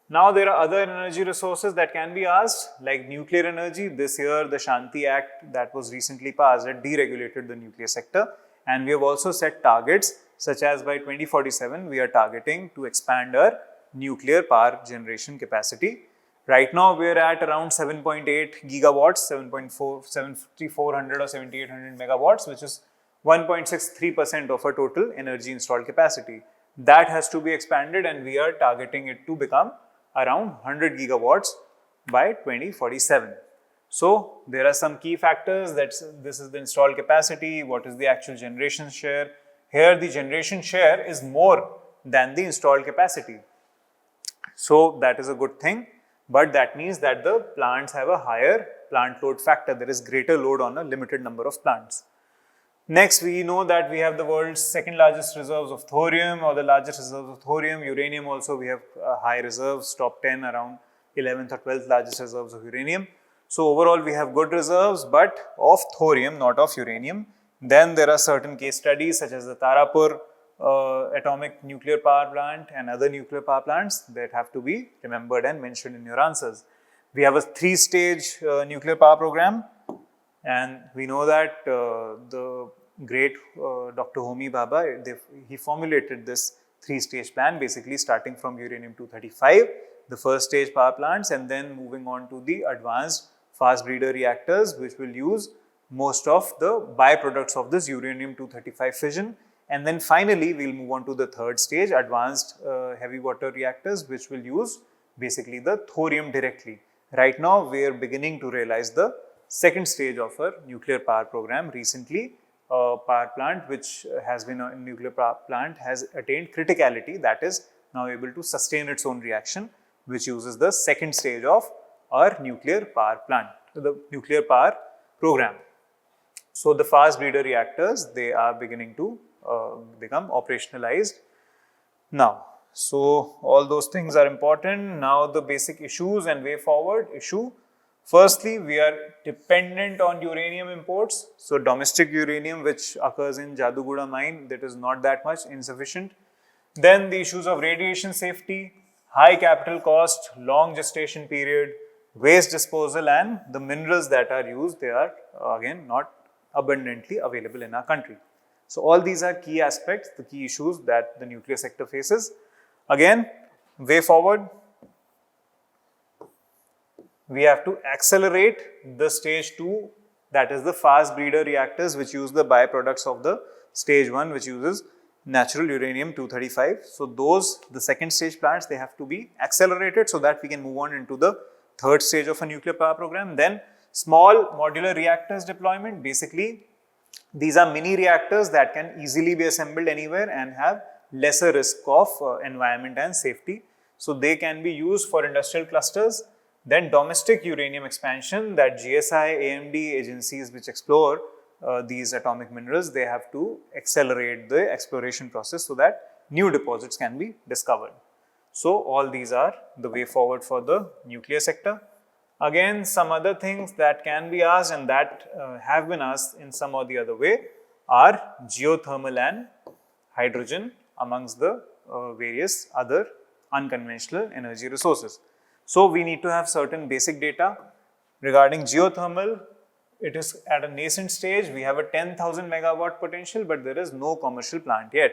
Now there are other energy resources that can be asked, like nuclear energy. This year the Shanti Act that was recently passed had deregulated the nuclear sector, and we have also set targets such as by 2047 we are targeting to expand our nuclear power generation capacity. Right now we are at around 7.8 gigawatts, 7,400 or 7,800 megawatts, which is 1.63% of our total energy installed capacity. That has to be expanded, and we are targeting it to become around 100 gigawatts by 2047. So there are some key factors. This is the installed capacity. What is the actual generation share? Here the generation share is more than the installed capacity. So that is a good thing, but that means that the plants have a higher plant load factor. There is greater load on a limited number of plants. Next, we know that we have the world's second largest reserves of thorium, or the largest reserves of thorium. Uranium also, we have high reserves, top 10, around 11th or 12th largest reserves of uranium. So overall we have good reserves, but of thorium, not of uranium. Then there are certain case studies such as the Tarapur atomic nuclear power plant and other nuclear power plants that have to be remembered and mentioned in your answers. We have a 3-stage nuclear power program, and we know that the great Dr. Homi Bhabha, he formulated this 3-stage plan, basically starting from uranium-235, the first stage power plants, and then moving on to the advanced fast breeder reactors, which will use most of the byproducts of this uranium-235 fission. And then finally, we will move on to the 3rd stage, advanced heavy water reactors, which will use basically the thorium directly. Right now, we are beginning to realize the 2nd stage of our nuclear power program. Recently, a power plant which has been a nuclear power plant has attained criticality, that is now able to sustain its own reaction, which uses the 2nd stage of our nuclear power plant, the nuclear power program. So the fast breeder reactors, they are beginning to become operationalized now. So all those things are important. Now the basic issues and way forward issue. Firstly, we are dependent on uranium imports. So domestic uranium which occurs in Jaduguda mine, that is not that much, insufficient. Then the issues of radiation safety, high capital cost, long gestation period, waste disposal, and the minerals that are used, they are again not abundantly available in our country. So all these are key aspects, the key issues that the nuclear sector faces. Again, way forward, we have to accelerate the stage 2, that is the fast breeder reactors which use the byproducts of the stage 1, which uses natural uranium-235. So those, the second stage plants, they have to be accelerated so that we can move on into the third stage of a nuclear power program. Then small modular reactors deployment. Basically, these are mini reactors that can easily be assembled anywhere and have lesser risk of environment and safety. So they can be used for industrial clusters. Then domestic uranium expansion, that GSI, AMD agencies which explore these atomic minerals, they have to accelerate the exploration process so that new deposits can be discovered. So all these are the way forward for the nuclear sector. Again, some other things that can be asked and that have been asked in some or the other way are geothermal and hydrogen amongst the various other unconventional energy resources. So we need to have certain basic data regarding geothermal. It is at a nascent stage. We have a 10,000 megawatt potential, but there is no commercial plant yet.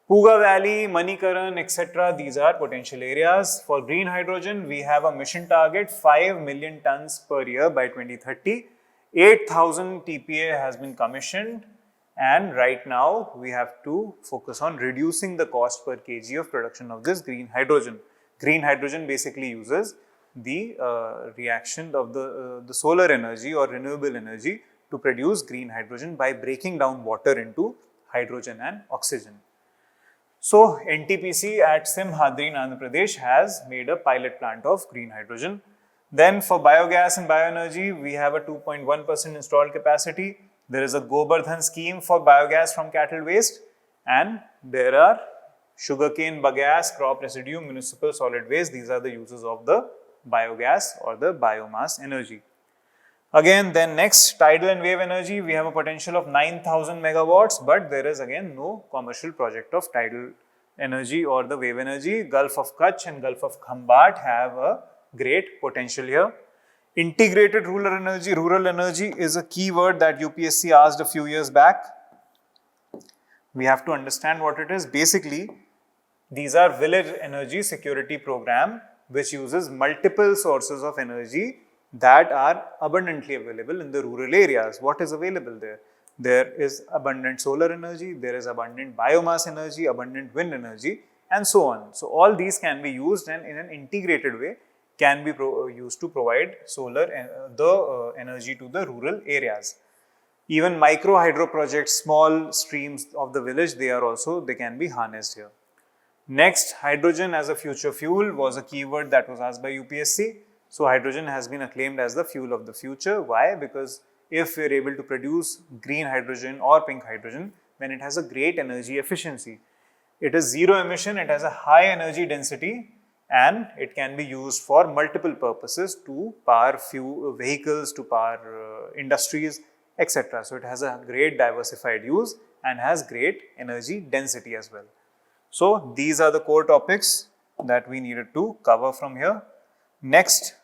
Puga Valley, Manikaran, etc. These are potential areas. For green hydrogen, we have a mission target 5 million tons per year by 2030. 8,000 TPA has been commissioned, and right now we have to focus on reducing the cost per kg of production of this green hydrogen. Green hydrogen basically uses the reaction of the solar energy or renewable energy to produce green hydrogen by breaking down water into hydrogen and oxygen. So NTPC at Simhadri in Andhra Pradesh has made a pilot plant of green hydrogen. Then for biogas and bioenergy, we have a 2.1% installed capacity. There is a Gobardhan scheme for biogas from cattle waste, and there are sugarcane bagasse, crop residue, municipal solid waste. These are the uses of the biogas or the biomass energy. Again, then next, tidal and wave energy, we have a potential of 9,000 megawatts, but there is again no commercial project of tidal energy or the wave energy. Gulf of Kutch and Gulf of Khambat have a great potential here. Integrated rural energy is a key word that UPSC asked a few years back. We have to understand what it is. Basically, these are village energy security program which uses multiple sources of energy that are abundantly available in the rural areas. What is available there? There is abundant solar energy, there is abundant biomass energy, abundant wind energy, and so on. So all these can be used and in an integrated way can be used to provide energy to the rural areas. Even micro hydro projects, small streams of the village, they can be harnessed here. Next, hydrogen as a future fuel was a keyword that was asked by UPSC. So hydrogen has been acclaimed as the fuel of the future. Why? Because if we are able to produce green hydrogen or pink hydrogen, then it has a great energy efficiency. It is zero emission, it has a high energy density, and it can be used for multiple purposes to power few vehicles, to power industries, etc. So it has a great diversified use and has great energy density as well. So these are the core topics that we needed to cover from here. Next,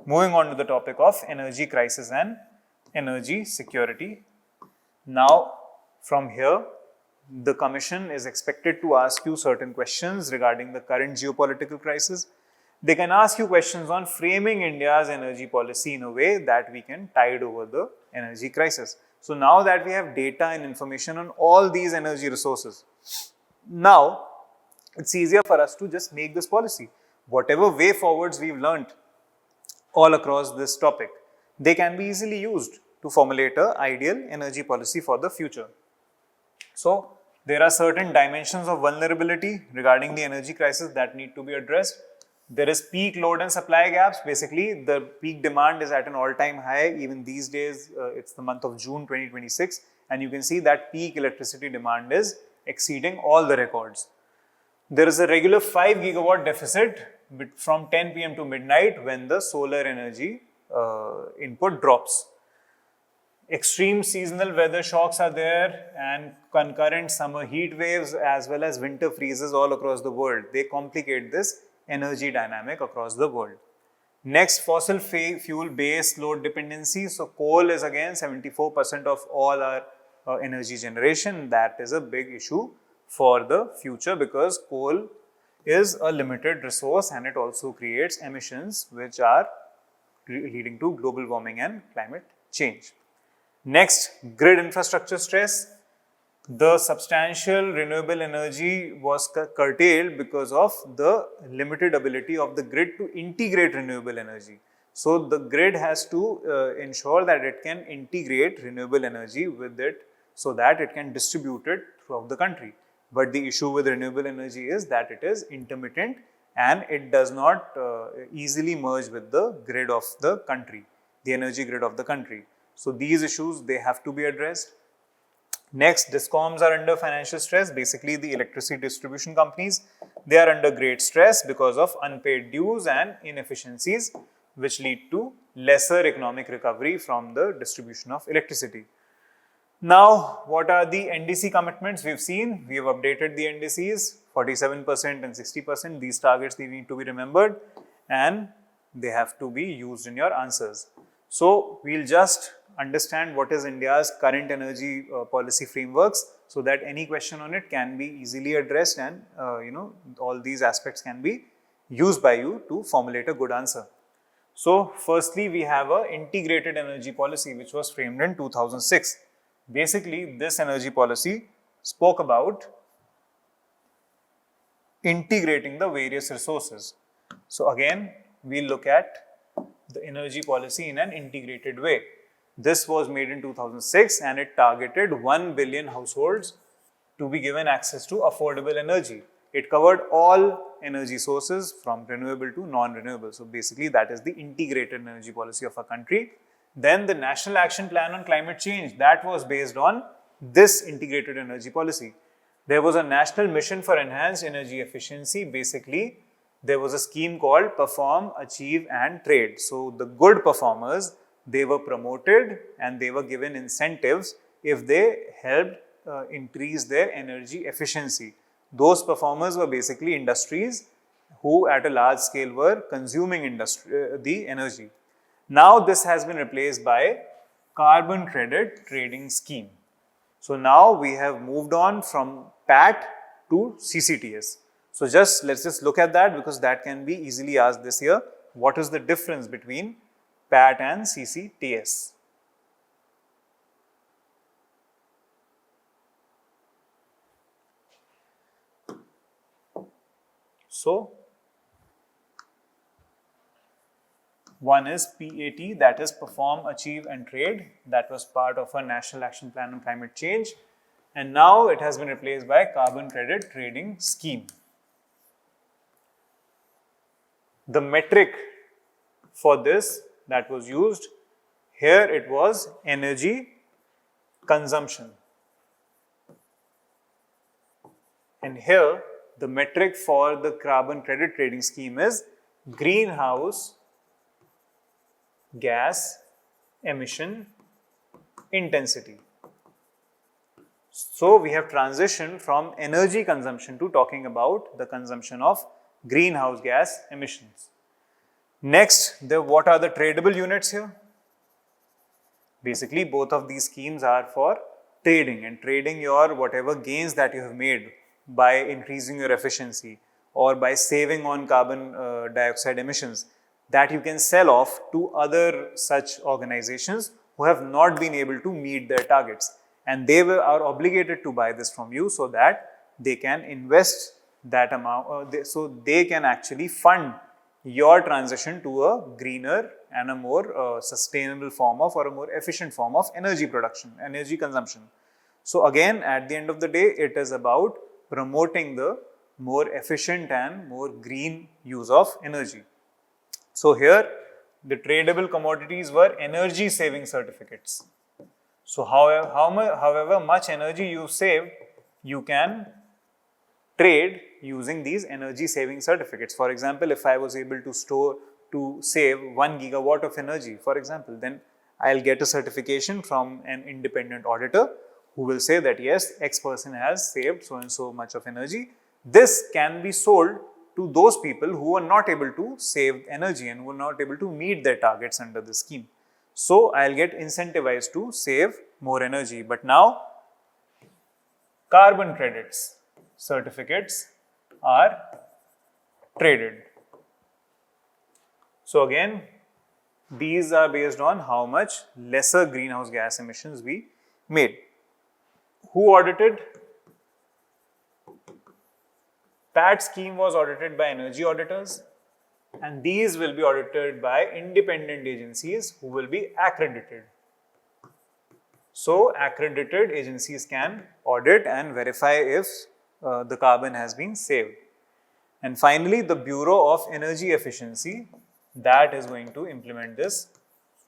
moving on to the topic of energy crisis and energy security. Now, from here, the Commission is expected to ask you certain questions regarding the current geopolitical crisis. They can ask you questions on framing India's energy policy in a way that we can tide over the energy crisis. So now that we have data and information on all these energy resources, now it's easier for us to just make this policy. Whatever way forwards we've learned all across this topic, they can be easily used to formulate an ideal energy policy for the future. So there are certain dimensions of vulnerability regarding the energy crisis that need to be addressed. There is peak load and supply gaps. Basically, the peak demand is at an all-time high. Even these days, it's the month of June 2026, and you can see that peak electricity demand is exceeding all the records. There is a regular 5 gigawatt deficit from 10 p.m. to midnight when the solar energy input drops. Extreme seasonal weather shocks are there, and concurrent summer heat waves as well as winter freezes all across the world. They complicate this energy dynamic across the world. Next, fossil fuel base load dependency. So coal is again 74% of all our energy generation. That is a big issue for the future because coal is a limited resource and it also creates emissions which are leading to global warming and climate change. Next, grid infrastructure stress. The substantial renewable energy was curtailed because of the limited ability of the grid to integrate renewable energy. So the grid has to ensure that it can integrate renewable energy with it so that it can distribute it throughout the country. But the issue with renewable energy is that it is intermittent and it does not easily merge with the grid of the country, the energy grid of the country. So these issues, they have to be addressed. Next, DISCOMs are under financial stress. Basically, the electricity distribution companies, they are under great stress because of unpaid dues and inefficiencies, which lead to lesser economic recovery from the distribution of electricity. Now, what are the NDC commitments? We've seen, we have updated the NDCs, 47% and 60%. These targets, they need to be remembered and they have to be used in your answers. So, we'll just understand what is India's current energy policy frameworks so that any question on it can be easily addressed and all these aspects can be used by you to formulate a good answer. So, firstly, we have an integrated energy policy which was framed in 2006. Basically, this energy policy spoke about integrating the various resources. So, again, we'll look at the energy policy in an integrated way. This was made in 2006 and it targeted 1 billion households to be given access to affordable energy. It covered all energy sources from renewable to non-renewable. So basically that is the integrated energy policy of our country. Then the National Action Plan on Climate Change, that was based on this integrated energy policy. There was a National Mission for Enhanced Energy Efficiency. Basically, there was a scheme called Perform, Achieve and Trade. So the good performers, they were promoted and they were given incentives if they helped increase their energy efficiency. Those performers were basically industries who at a large scale were consuming the energy. Now this has been replaced by carbon credit trading scheme. So now we have moved on from PAT to CCTS. So let's just look at that because that can be easily asked this year. What is the difference between PAT and CCTS? So, one is PAT, that is Perform, Achieve and Trade. That was part of a National Action Plan on Climate Change. And now it has been replaced by Carbon Credit Trading Scheme. The metric for this that was used, here it was energy consumption. And here the metric for the carbon credit trading scheme is greenhouse gas emission intensity. So we have transitioned from energy consumption to talking about the consumption of greenhouse gas emissions. Next, what are the tradable units here? Basically, both of these schemes are for trading and trading your whatever gains that you have made by increasing your efficiency or by saving on carbon dioxide emissions that you can sell off to other such organizations who have not been able to meet their targets. And they are obligated to buy this from you so that they can invest that amount, so they can actually fund your transition to a greener and a more sustainable form of or a more efficient form of energy production, energy consumption. So again, at the end of the day, it is about promoting the more efficient and more green use of energy. So here the tradable commodities were energy saving certificates. So however much energy you save, you can trade using these energy saving certificates. For example, if I was able to save 1 gigawatt of energy, for example, then I'll get a certification from an independent auditor who will say that yes, X person has saved so and so much of energy. This can be sold to those people who are not able to save energy and who are not able to meet their targets under the scheme. So I'll get incentivized to save more energy. But now carbon credits certificates are traded. So again, these are based on how much lesser greenhouse gas emissions we made. Who audited? That scheme was audited by energy auditors, and these will be audited by independent agencies who will be accredited. So accredited agencies can audit and verify if the carbon has been saved. And finally, the Bureau of Energy Efficiency, that is going to implement this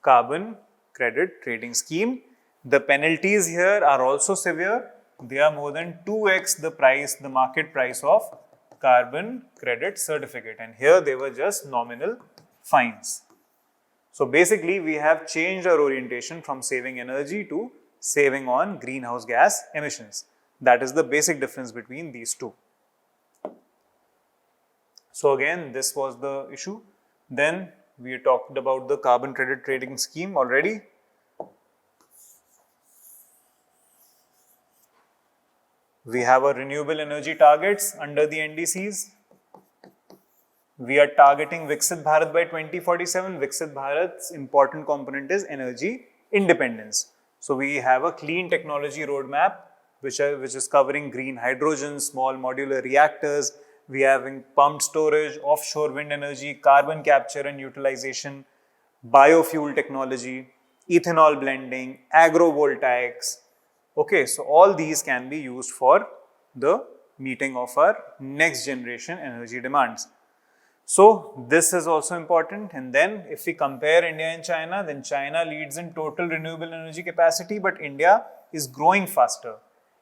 carbon credit trading scheme. The penalties here are also severe. They are more than 2x the market price of carbon credit certificate, and here they were just nominal fines. So basically, we have changed our orientation from saving energy to saving on greenhouse gas emissions. That is the basic difference between these two. So again, this was the issue. Then we talked about the carbon credit trading scheme already. We have our renewable energy targets under the NDCs. We are targeting Viksit Bharat by 2047. Viksit Bharat's important component is energy independence. So we have a clean technology roadmap which is covering green hydrogen, small modular reactors. We are having pumped storage, offshore wind energy, carbon capture and utilization, biofuel technology, ethanol blending, agrovoltaics. Okay, so all these can be used for the meeting of our next generation energy demands. So this is also important. And then if we compare India and China, then China leads in total renewable energy capacity, but India is growing faster.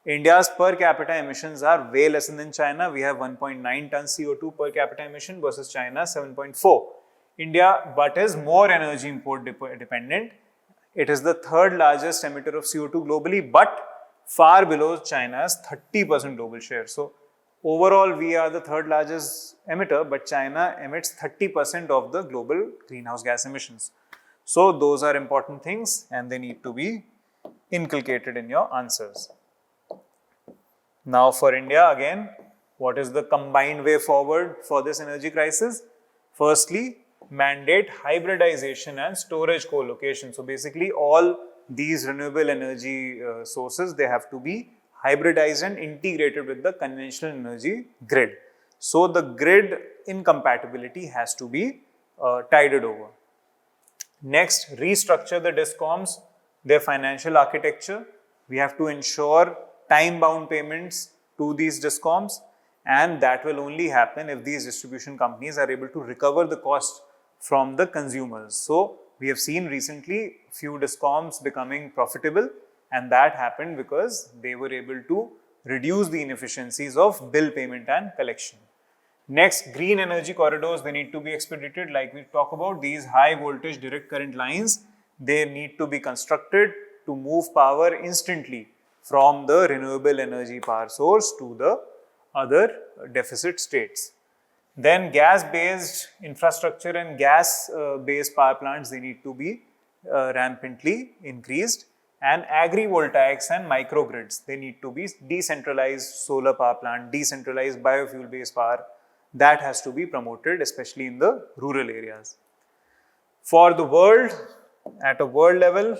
India's per capita emissions are way lesser than China. We have 1.9 tons CO2 per capita emission versus China 7.4. India but is more energy import dependent. It is the third largest emitter of CO2 globally, but far below China's 30% global share. So overall, we are the third largest emitter, but China emits 30% of the global greenhouse gas emissions. So those are important things and they need to be inculcated in your answers. Now for India again, what is the combined way forward for this energy crisis? Firstly, mandate hybridization and storage co-location. So basically all these renewable energy sources, they have to be hybridized and integrated with the conventional energy grid. So the grid incompatibility has to be tided over. Next, restructure the DISCOMs, their financial architecture. We have to ensure time-bound payments to these DISCOMs, and that will only happen if these distribution companies are able to recover the cost from the consumers. So we have seen recently few DISCOMs becoming profitable, and that happened because they were able to reduce the inefficiencies of bill payment and collection. Next, green energy corridors, they need to be expedited. Like we talk about these high voltage direct current lines, they need to be constructed to move power instantly from the renewable energy power source to the other deficit states. Then gas-based infrastructure and gas-based power plants, they need to be rampantly increased. And agrivoltaics and microgrids, they need to be decentralized solar power plant, decentralized biofuel-based power. That has to be promoted, especially in the rural areas. For the world, at a world level,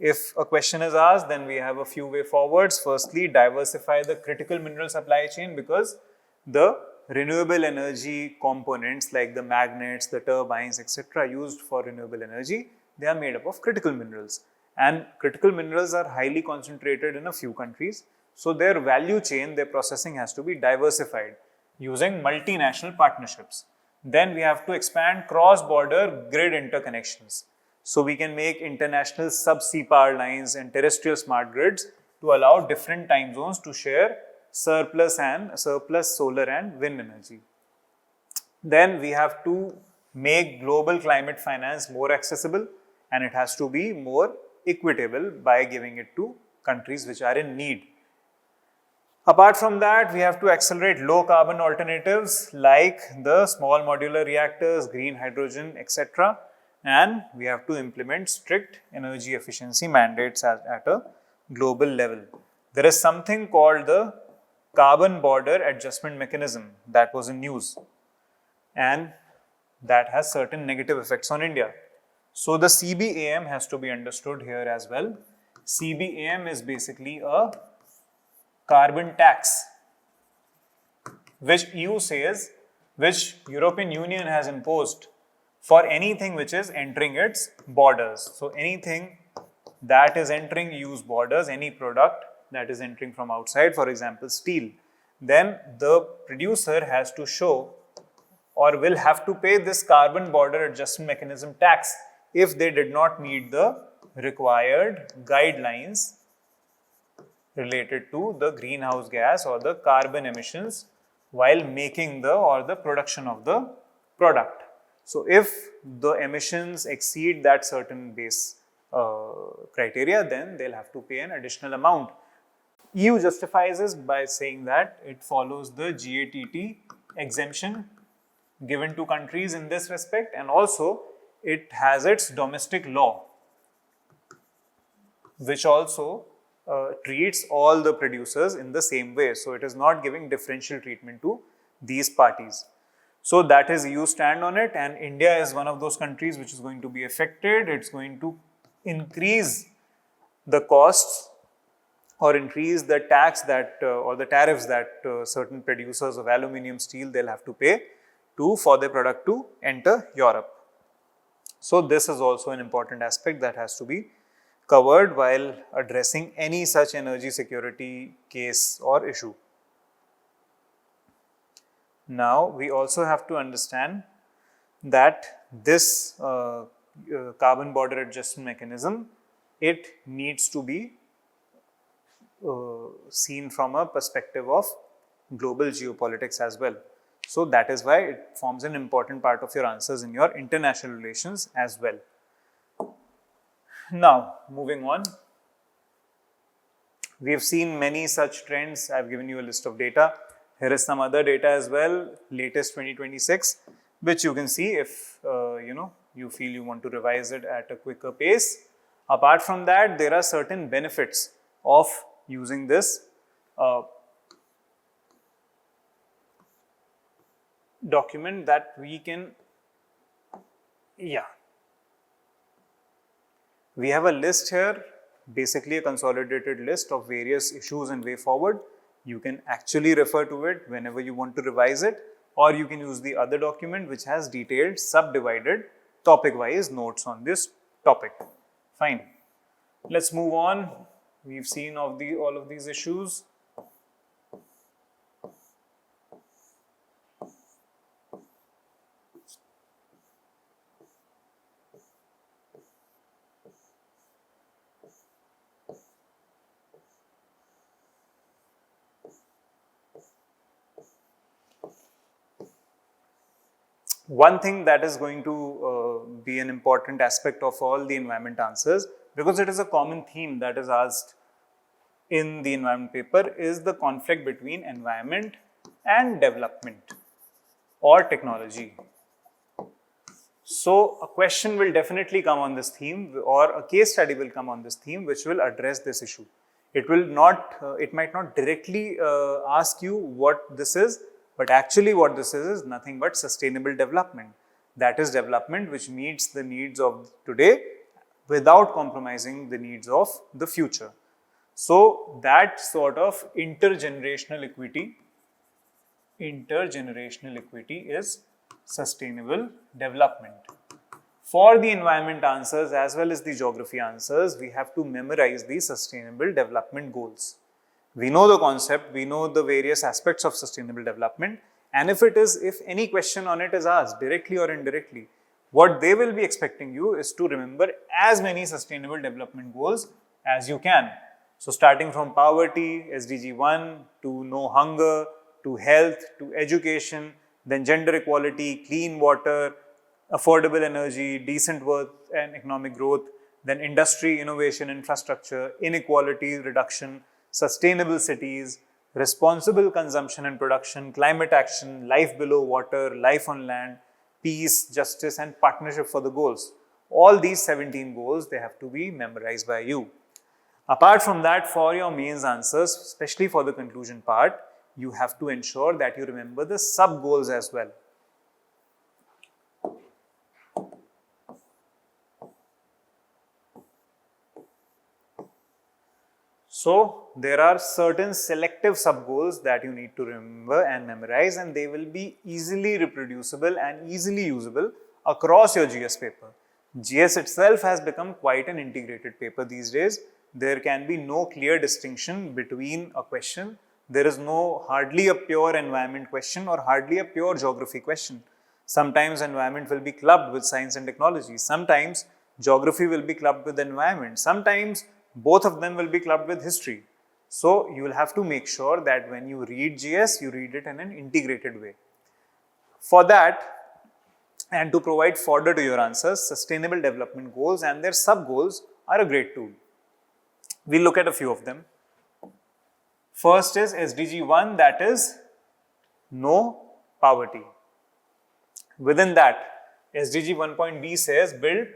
if a question is asked, then we have a few way forwards. Firstly, diversify the critical mineral supply chain, because the renewable energy components like the magnets, the turbines, etc. used for renewable energy, they are made up of critical minerals. And critical minerals are highly concentrated in a few countries. So their value chain, their processing has to be diversified. using multinational partnerships. Then we have to expand cross-border grid interconnections. So we can make international subsea power lines and terrestrial smart grids to allow different time zones to share surplus solar and wind energy. Then we have to make global climate finance more accessible, and it has to be more equitable by giving it to countries which are in need. Apart from that, we have to accelerate low carbon alternatives like the small modular reactors, green hydrogen, etc. And we have to implement strict energy efficiency mandates at a global level. There is something called the carbon border adjustment mechanism that was in news, and that has certain negative effects on India. So the CBAM has to be understood here as well. CBAM is basically a carbon tax, which which European Union has imposed for anything which is entering its borders. So anything that is entering EU's borders, any product that is entering from outside, for example steel, then the producer has to show or will have to pay this carbon border adjustment mechanism tax if they did not meet the required guidelines related to the greenhouse gas or the carbon emissions while making the production of the product. So if the emissions exceed that certain base criteria, then they'll have to pay an additional amount. EU justifies this by saying that it follows the GATT exemption given to countries in this respect, and also it has its domestic law, which also treats all the producers in the same way. So it is not giving differential treatment to these parties. So that is EU stand on it, and India is one of those countries which is going to be affected. It's going to increase the costs or increase the tax that or the tariffs that certain producers of aluminium, steel, they'll have to pay for their product to enter Europe. So this is also an important aspect that has to be covered while addressing any such energy security case or issue. Now we also have to understand that this carbon border adjustment mechanism, it needs to be seen from a perspective of global geopolitics as well. So that is why it forms an important part of your answers in your international relations as well. Now, moving on, we have seen many such trends. I have given you a list of data. Here is some other data as well, latest 2026, which you can see if you feel you want to revise it at a quicker pace. Apart from that, there are certain benefits of using this document that we can, we have a list here, basically a consolidated list of various issues and way forward. You can actually refer to it whenever you want to revise it, or you can use the other document which has detailed, subdivided, topic-wise notes on this topic. Fine. Let's move on. We've seen all of these issues. One thing that is going to be an important aspect of all the environment answers, because it is a common theme that is asked in the environment paper, is the conflict between environment and development or technology. So a question will definitely come on this theme, or a case study will come on this theme which will address this issue. It might not directly ask you what this is, but actually what this is nothing but sustainable development. That is development which meets the needs of today without compromising the needs of the future. So that sort of intergenerational equity is sustainable development. For the environment answers as well as the geography answers, we have to memorize the sustainable development goals. We know the concept, we know the various aspects of sustainable development, And if any question on it is asked directly or indirectly, what they will be expecting you is to remember as many sustainable development goals as you can. So starting from poverty, SDG 1, to no hunger, to health, to education, then gender equality, clean water, affordable energy, decent work and economic growth, then industry, innovation, infrastructure, inequality reduction, sustainable cities, responsible consumption and production, climate action, life below water, life on land, peace, justice and partnership for the goals. All these 17 goals, they have to be memorized by you. Apart from that, for your mains answers, especially for the conclusion part, you have to ensure that you remember the sub goals as well. So there are certain selective sub-goals that you need to remember and memorize, and they will be easily reproducible and easily usable across your GS paper. GS itself has become quite an integrated paper these days. There can be no clear distinction between a question. There is hardly a pure environment question or hardly a pure geography question. Sometimes environment will be clubbed with science and technology. Sometimes geography will be clubbed with environment. Sometimes both of them will be clubbed with history. So you will have to make sure that when you read GS, you read it in an integrated way. For that, and to provide fodder to your answers, sustainable development goals and their sub-goals are a great tool. We'll look at a few of them. First is SDG 1, that is no poverty. Within that, SDG 1.b says build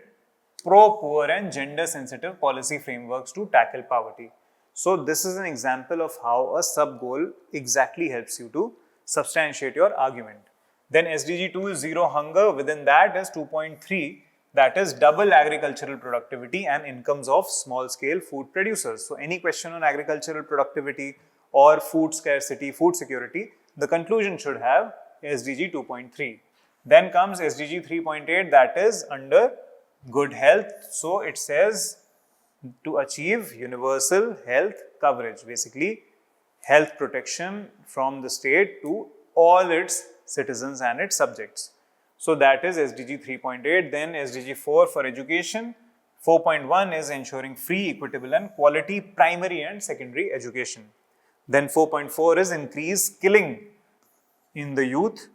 pro-poor and gender-sensitive policy frameworks to tackle poverty. So this is an example of how a sub-goal exactly helps you to substantiate your argument. Then SDG 2 is zero hunger. Within that is 2.3, that is double agricultural productivity and incomes of small-scale food producers. So any question on agricultural productivity or food scarcity, food security, the conclusion should have SDG 2.3. Then comes SDG 3.8, that is under good health. So it says to achieve universal health coverage, basically health protection from the state to all its citizens and its subjects. So that is SDG 3.8. Then SDG 4 for education. 4.1 is ensuring free, equitable and quality primary and secondary education. Then 4.4 is increase skilling in the youth.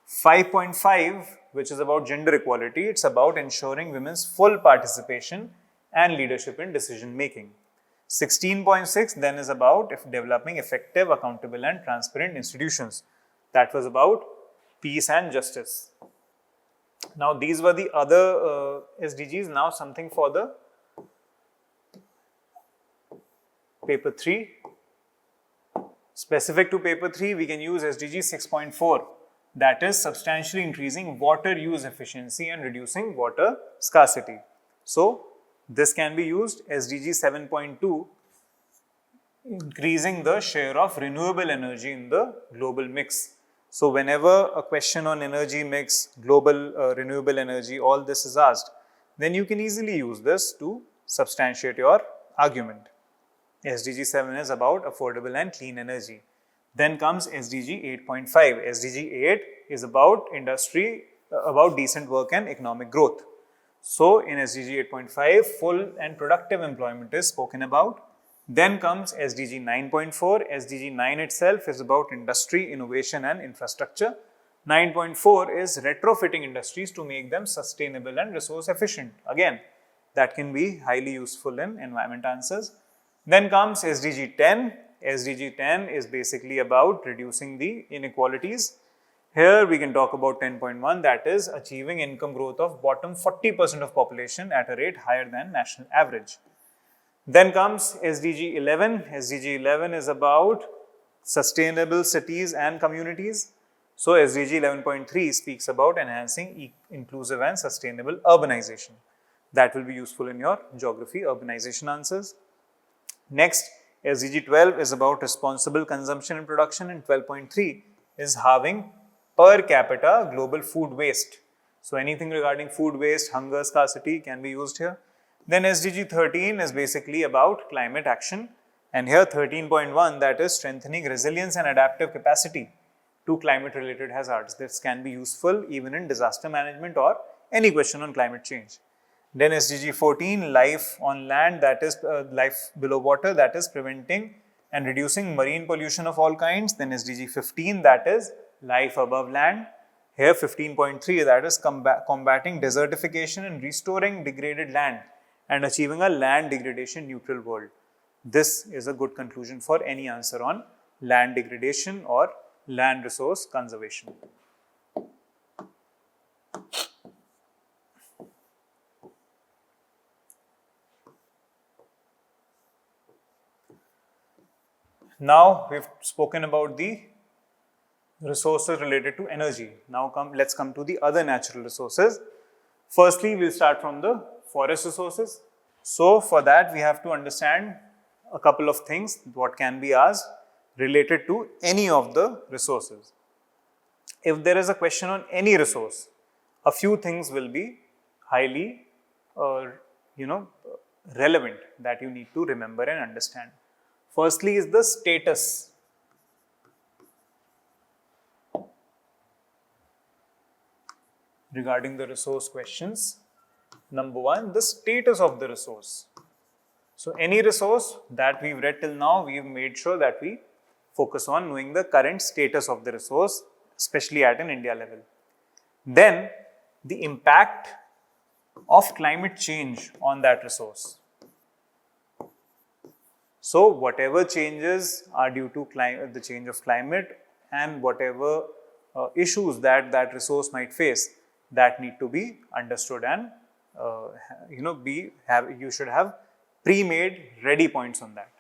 5.5, which is about gender equality, it's about ensuring women's full participation and leadership in decision making. 16.6 then is about developing effective, accountable and transparent institutions. That was about peace and justice. Now these were the other SDGs. Now something for the paper 3. Specific to paper 3, we can use SDG 6.4. That is substantially increasing water use efficiency and reducing water scarcity. So this can be used. SDG 7.2, increasing the share of renewable energy in the global mix. So whenever a question on energy mix, global renewable energy, all this is asked, then you can easily use this to substantiate your argument. SDG 7 is about affordable and clean energy. Then comes SDG 8.5. SDG 8 is about industry, about decent work and economic growth. So in SDG 8.5, full and productive employment is spoken about. Then comes SDG 9.4. SDG 9 itself is about industry, innovation and infrastructure. 9.4 is retrofitting industries to make them sustainable and resource efficient. Again, that can be highly useful in environment answers. Then comes SDG 10. SDG 10 is basically about reducing the inequalities. Here we can talk about 10.1, that is achieving income growth of bottom 40% of population at a rate higher than national average. Then comes SDG 11. SDG 11 is about sustainable cities and communities. So SDG 11.3 speaks about enhancing inclusive and sustainable urbanization. That will be useful in your geography urbanization answers. Next, SDG 12 is about responsible consumption and production, and 12.3 is halving per capita global food waste. So anything regarding food waste, hunger, scarcity can be used here. Then SDG 13 is basically about climate action, and here 13.1, that is strengthening resilience and adaptive capacity to climate related hazards. This can be useful even in disaster management or any question on climate change. Then SDG 14, life on land, that is life below water, that is preventing and reducing marine pollution of all kinds. Then SDG 15, that is life above land. Here 15.3, that is combating desertification and restoring degraded land and achieving a land degradation neutral world. This is a good conclusion for any answer on land degradation or land resource conservation. Now we've spoken about the resources related to energy. Now let's come to the other natural resources. Firstly, we'll start from the forest resources. So for that, we have to understand a couple of things what can be asked related to any of the resources. If there is a question on any resource, a few things will be highly relevant that you need to remember and understand. Firstly is the status. Regarding the resource questions, number one, the status of the resource. So any resource that we've read till now, we've made sure that we focus on knowing the current status of the resource, especially at an India level. Then the impact of climate change on that resource. So whatever changes are due to the change of climate and whatever issues that resource might face, that need to be understood and you should have pre-made ready points on that.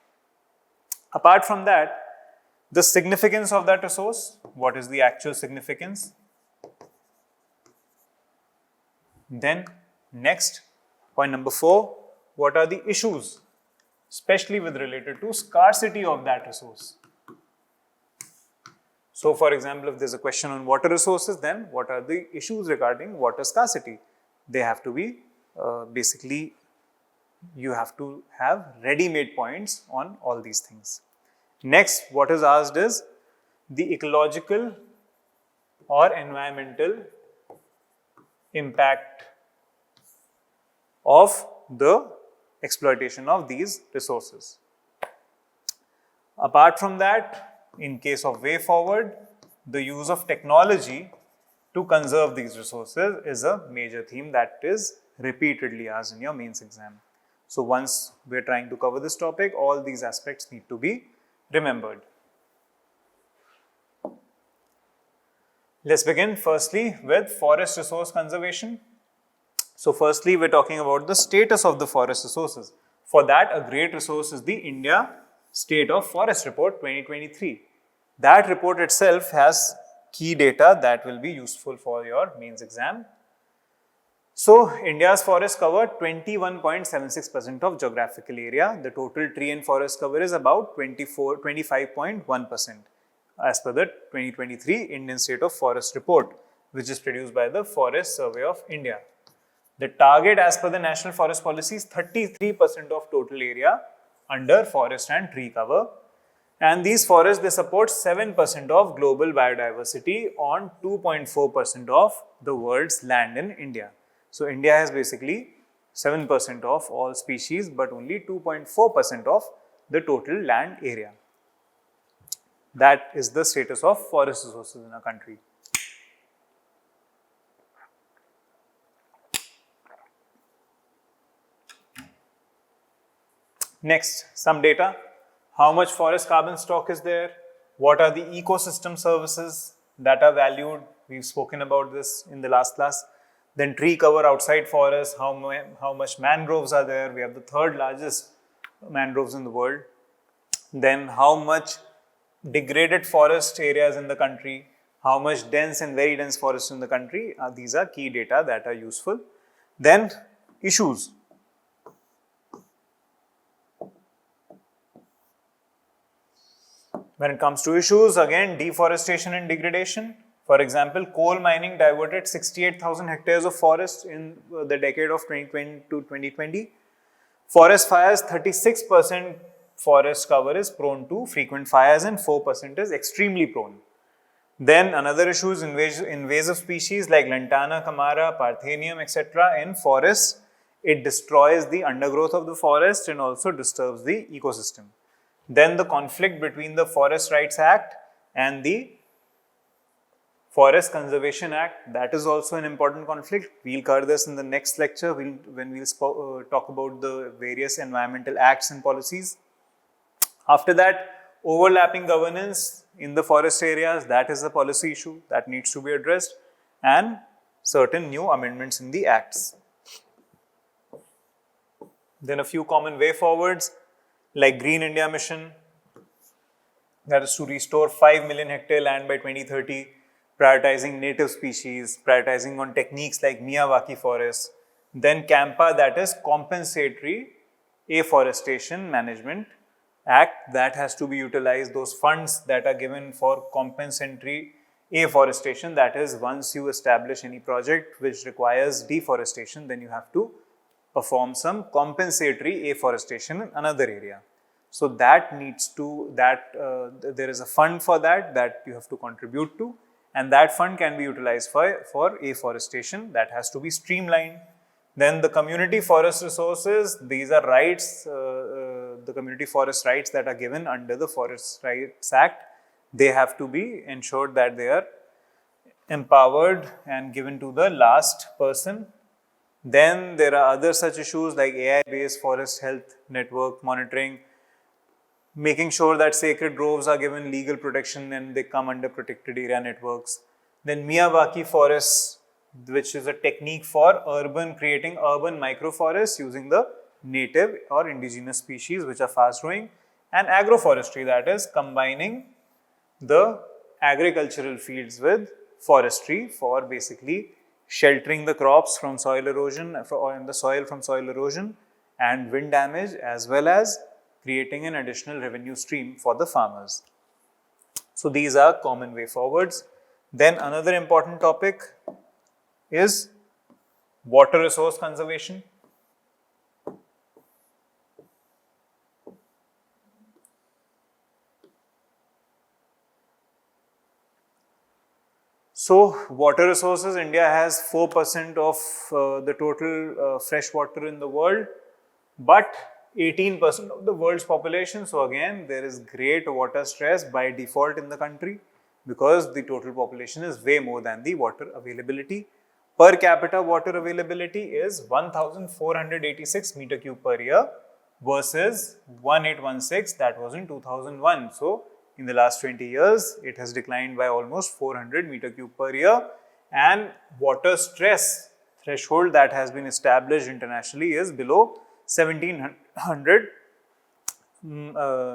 Apart from that, the significance of that resource, what is the actual significance? Then next, point number 4, what are the issues, especially with related to scarcity of that resource? So for example, if there's a question on water resources, then what are the issues regarding water scarcity? They have to be basically, you have to have ready-made points on all these things. Next, what is asked is the ecological or environmental impact of the exploitation of these resources. Apart from that, in case of way forward, the use of technology to conserve these resources is a major theme that is repeatedly asked in your mains exam. So once we're trying to cover this topic, all these aspects need to be remembered. Let's begin firstly with forest resource conservation. So firstly, we're talking about the status of the forest resources. For that, a great resource is the India State of Forest Report 2023. That report itself has key data that will be useful for your mains exam. So India's forests cover 21.76% of geographical area. The total tree and forest cover is about 25.1% as per the 2023 Indian State of Forest Report, which is produced by the Forest Survey of India. The target as per the National Forest Policy is 33% of total area under forest and tree cover. And these forests, they support 7% of global biodiversity on 2.4% of the world's land in India. So India has basically 7% of all species, but only 2.4% of the total land area. That is the status of forest resources in our country. Next, some data. How much forest carbon stock is there? What are the ecosystem services that are valued? We've spoken about this in the last class. Then tree cover outside forests, how much mangroves are there? We have the third largest mangroves in the world. Then how much degraded forest areas in the country, how much dense and very dense forests in the country. These are key data that are useful. Then issues. When it comes to issues, again, deforestation and degradation. For example, coal mining diverted 68,000 hectares of forest in the decade of 2020 to 2020. Forest fires, 36% forest cover is prone to frequent fires and 4% is extremely prone. Then another issue is invasive species like Lantana, Camara, Parthenium, etc. in forests. It destroys the undergrowth of the forest and also disturbs the ecosystem. Then the conflict between the Forest Rights Act and the Forest Conservation Act, that is also an important conflict. We'll cover this in the next lecture when we'll talk about the various environmental acts and policies. After that, overlapping governance in the forest areas, that is a policy issue that needs to be addressed, and certain new amendments in the acts. Then a few common way forwards like Green India Mission, that is to restore 5 million hectare land by 2030, prioritizing native species, prioritizing on techniques like Miyawaki forests. Then CAMPA, that is Compensatory Afforestation Management Act, that has to be utilized. Those funds that are given for compensatory afforestation, that is once you establish any project which requires deforestation, then you have to perform some compensatory afforestation in another area. So that needs to, there is a fund for that you have to contribute to, and that fund can be utilized for afforestation. That has to be streamlined. Then the community forest resources, these are rights, the community forest rights that are given under the Forest Rights Act. They have to be ensured that they are empowered and given to the last person. Then there are other such issues like AI-based forest health network monitoring, making sure that sacred groves are given legal protection and they come under protected area networks. Then Miyawaki forests, which is a technique for creating urban microforests using the native or indigenous species which are fast growing, and agroforestry, that is combining the agricultural fields with forestry for basically sheltering the crops from soil erosion or in the soil from soil erosion and wind damage, as well as creating an additional revenue stream for the farmers. So these are common way forwards. Then another important topic is water resource conservation. So water resources, India has 4% of the total fresh water in the world, but 18% of the world's population. So again, there is great water stress by default in the country because the total population is way more than the water availability. Per capita water availability is 1486 meter cube per year versus 1816 that was in 2001. So in the last 20 years, it has declined by almost 400 meter cube per year, and water stress threshold that has been established internationally is below 1700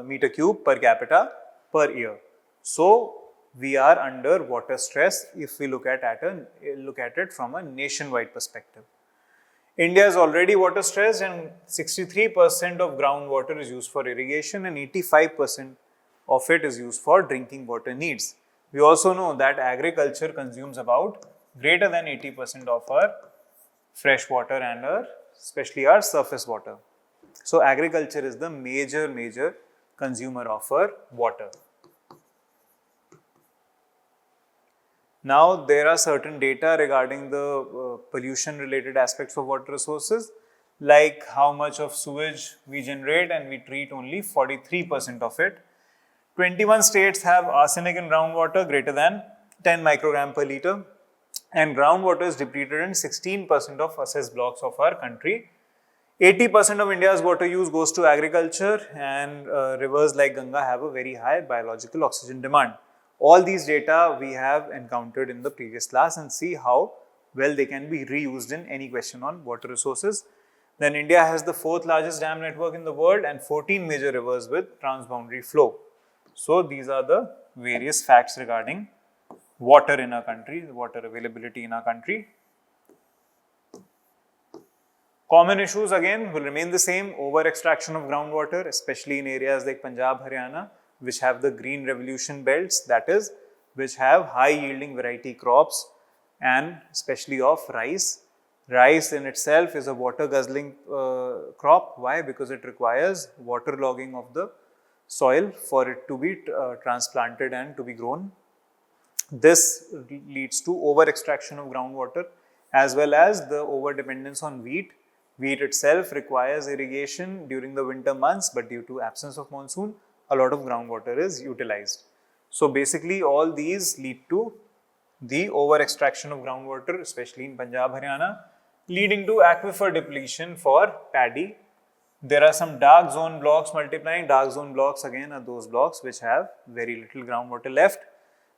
meter cube per capita per year. So we are under water stress if we look at it from a nationwide perspective. India is already water stressed, and 63% of groundwater is used for irrigation and 85% of it is used for drinking water needs. We also know that agriculture consumes about greater than 80% of our fresh water and especially our surface water. So agriculture is the major consumer of our water. Now there are certain data regarding the pollution related aspects of water resources, like how much of sewage we generate, and we treat only 43% of it. 21 states have arsenic in groundwater greater than 10 microgram per liter, and groundwater is depleted in 16% of assessed blocks of our country. 80% of India's water use goes to agriculture, and rivers like Ganga have a very high biological oxygen demand. All these data we have encountered in the previous class, and see how well they can be reused in any question on water resources. Then India has the 4th largest dam network in the world and 14 major rivers with transboundary flow. So these are the various facts regarding water in our country, water availability in our country. Common issues again will remain the same: over extraction of groundwater, especially in areas like Punjab, Haryana, which have the green revolution belts, that is, which have high yielding variety crops and especially of rice. Rice in itself is a water guzzling crop. Why? Because it requires water logging of the soil for it to be transplanted and to be grown. This leads to over extraction of groundwater as well as the over dependence on wheat. Wheat itself requires irrigation during the winter months, but due to absence of monsoon, a lot of groundwater is utilized. So basically all these lead to the over extraction of groundwater, especially in Punjab, Haryana, leading to aquifer depletion for paddy. There are some dark zone blocks multiplying. Dark zone blocks again are those blocks which have very little groundwater left.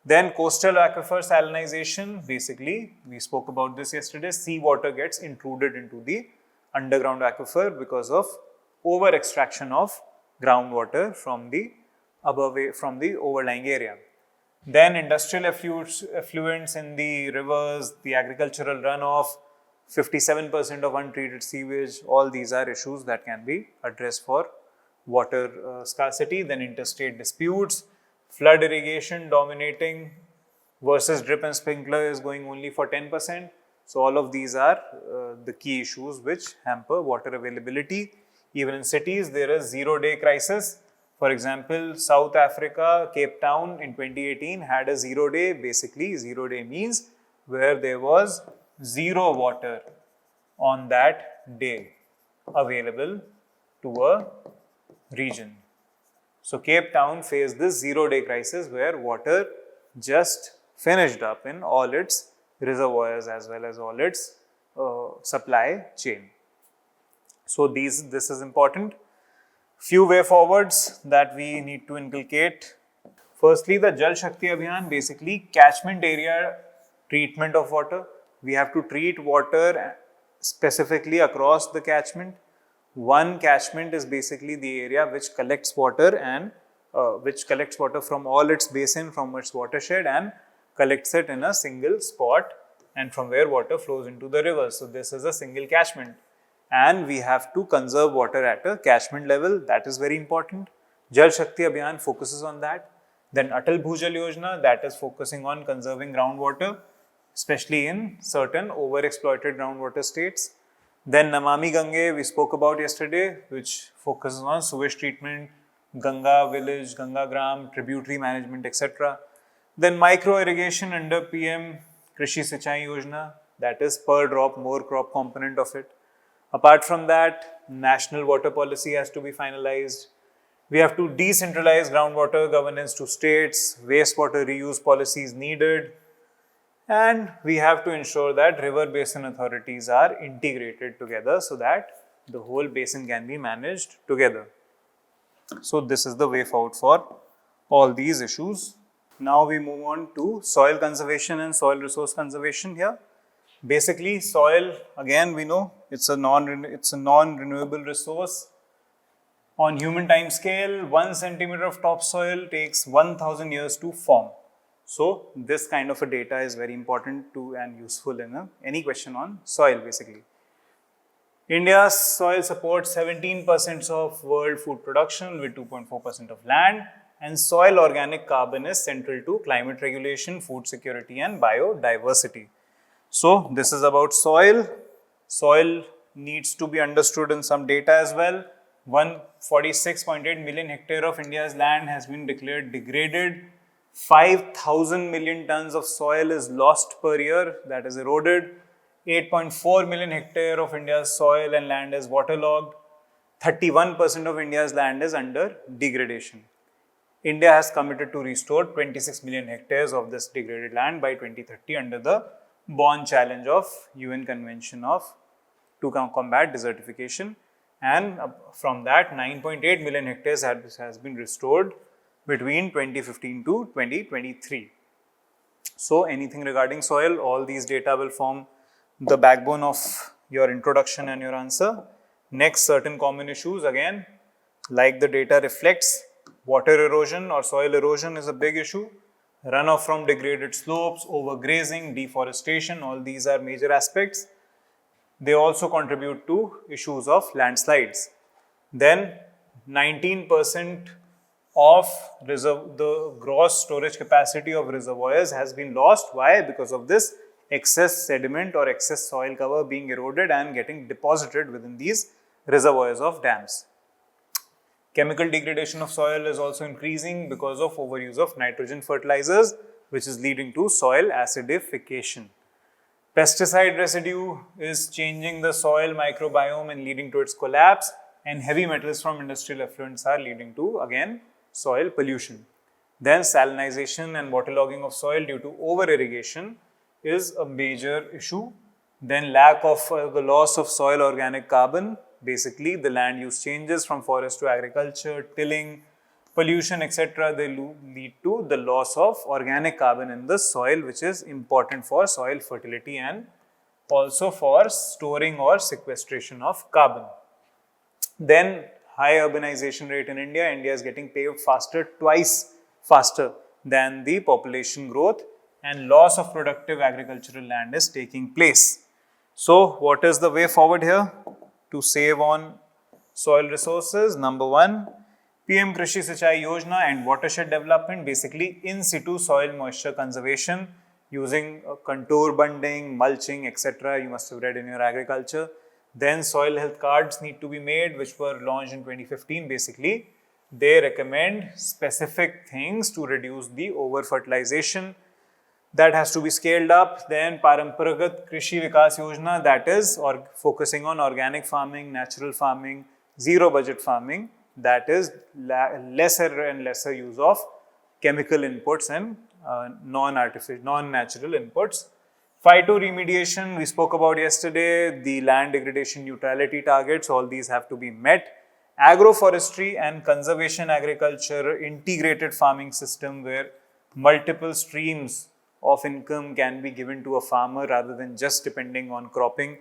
Then coastal aquifer salinization, basically we spoke about this yesterday, seawater gets intruded into the underground aquifer because of over extraction of groundwater from the overlying area. Then industrial effluents in the rivers, the agricultural runoff, 57% of untreated sewage, all these are issues that can be addressed for water scarcity. Then interstate disputes, flood irrigation dominating versus drip and sprinkler is going only for 10%. So all of these are the key issues which hamper water availability. Even in cities, there is zero-day crisis. For example, South Africa, Cape Town in 2018 had a 0 day. Basically, 0 day means where there was zero water on that day available to a region. So Cape Town faced this 0 day crisis where water just finished up in all its reservoirs as well as all its supply chain. So this is important. Few way forwards that we need to inculcate. Firstly, the Jal Shakti Abhiyan, basically catchment area treatment of water. We have to treat water specifically across the catchment. One catchment is basically the area which collects water and from all its basin, from its watershed, and collects it in a single spot, and from where water flows into the river. So this is a single catchment. And we have to conserve water at a catchment level. That is very important. Jal Shakti Abhiyan focuses on that. Then Atal Bhujal Yojana, that is focusing on conserving groundwater, especially in certain overexploited groundwater states. Then Namami Gange, we spoke about yesterday, which focuses on sewage treatment, Ganga village, Ganga gram, tributary management, etc. Then micro irrigation under PM Krishi Sinchai Yojana, that is per drop more crop component of it. Apart from that, national water policy has to be finalized. We have to decentralize groundwater governance to states, wastewater reuse policies needed, and we have to ensure that river basin authorities are integrated together so that the whole basin can be managed together. So this is the way forward for all these issues. Now we move on to soil conservation and soil resource conservation here. Basically, soil, again we know it's a non-renewable resource. On human time scale, 1 centimeter of topsoil takes 1000 years to form. So this kind of a data is very important to and useful in any question on soil basically. India's soil supports 17% of world food production with 2.4% of land, and soil organic carbon is central to climate regulation, food security and biodiversity. So this is about soil. Soil needs to be understood in some data as well. 146.8 million hectare of India's land has been declared degraded. 5,000 million tons of soil is lost per year, that is eroded. 8.4 million hectare of India's soil and land is waterlogged. 31% of India's land is under degradation. India has committed to restore 26 million hectares of this degraded land by 2030 under the Bonn Challenge of UN Convention to combat desertification, and from that 9.8 million hectares has been restored between 2015 to 2023. So anything regarding soil, all these data will form the backbone of your introduction and your answer. Next, certain common issues, again, like the data reflects, water erosion or soil erosion is a big issue. Runoff from degraded slopes, overgrazing, deforestation, all these are major aspects. They also contribute to issues of landslides. Then 19% of the gross storage capacity of reservoirs has been lost. Why? Because of this excess sediment or excess soil cover being eroded and getting deposited within these reservoirs of dams. Chemical degradation of soil is also increasing because of overuse of nitrogen fertilizers, which is leading to soil acidification. Pesticide residue is changing the soil microbiome and leading to its collapse, and heavy metals from industrial effluents are leading to, again, soil pollution. Then salinization and waterlogging of soil due to over-irrigation is a major issue. Then lack of the loss of soil organic carbon, basically the land use changes from forest to agriculture, tilling, pollution, etc. They lead to the loss of organic carbon in the soil, which is important for soil fertility and also for storing or sequestration of carbon. Then high urbanization rate in India. India is getting paved faster, twice faster than the population growth, and loss of productive agricultural land is taking place. So what is the way forward here to save on soil resources? Number one, PM Krishi Sinchai Yojana and watershed development, basically in situ soil moisture conservation using contour bunding, mulching, etc. You must have read in your agriculture. Then soil health cards need to be made, which were launched in 2015. Basically, they recommend specific things to reduce the over fertilization. That has to be scaled up. Then Paramparagat Krishi Vikas Yojana, that is focusing on organic farming, natural farming, zero budget farming, that is lesser and lesser use of chemical inputs and non-natural inputs. Phyto remediation, we spoke about yesterday, the land degradation neutrality targets, all these have to be met. Agroforestry and conservation agriculture, integrated farming system where multiple streams of income can be given to a farmer rather than just depending on cropping.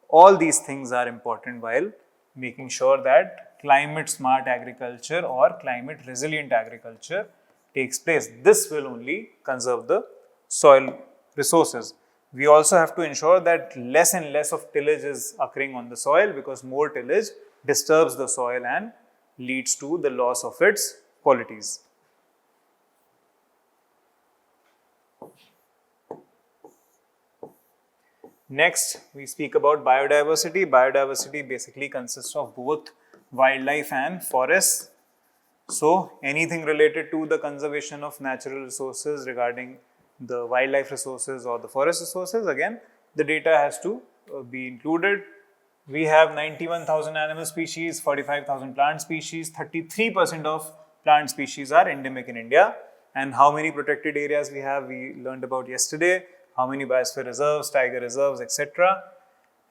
All these things are important while making sure that climate smart agriculture or climate resilient agriculture takes place. This will only conserve the soil resources. We also have to ensure that less and less of tillage is occurring on the soil, because more tillage disturbs the soil and leads to the loss of its qualities. Next, we speak about biodiversity. Biodiversity basically consists of both wildlife and forests. So, anything related to the conservation of natural resources regarding the wildlife resources or the forest resources, again, the data has to be included. We have 91,000 animal species, 45,000 plant species, 33% of plant species are endemic in India. And how many protected areas we have, we learned about yesterday. How many biosphere reserves, tiger reserves, etc.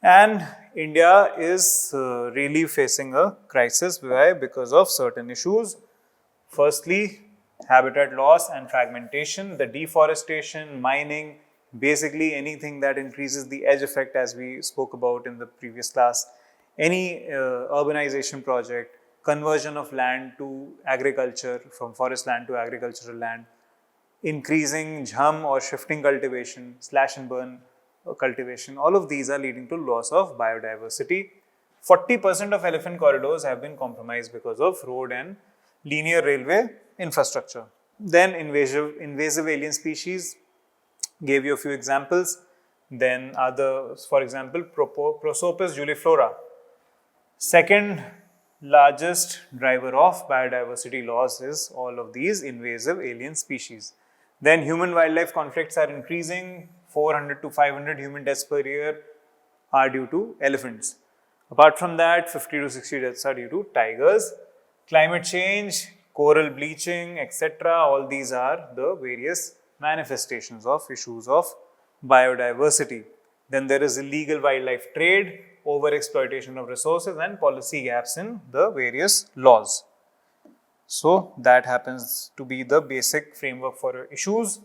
And India is really facing a crisis. Why? Because of certain issues. Firstly, habitat loss and fragmentation, the deforestation, mining, basically anything that increases the edge effect, as we spoke about in the previous class, any urbanization project, conversion of land to agriculture, from forest land to agricultural land, increasing jhum or shifting cultivation, slash and burn cultivation, all of these are leading to loss of biodiversity. 40% of elephant corridors have been compromised because of road and linear railway infrastructure. Then invasive alien species, gave you a few examples. Then others, for example, Prosopis juliflora, second largest driver of biodiversity loss is all of these invasive alien species. Then human-wildlife conflicts are increasing. 400 to 500 human deaths per year are due to elephants. Apart from that, 50 to 60 deaths are due to tigers. Climate change, coral bleaching, etc. All these are the various manifestations of issues of biodiversity. Then there is illegal wildlife trade, over-exploitation of resources, and policy gaps in the various laws. So that happens to be the basic framework for issues.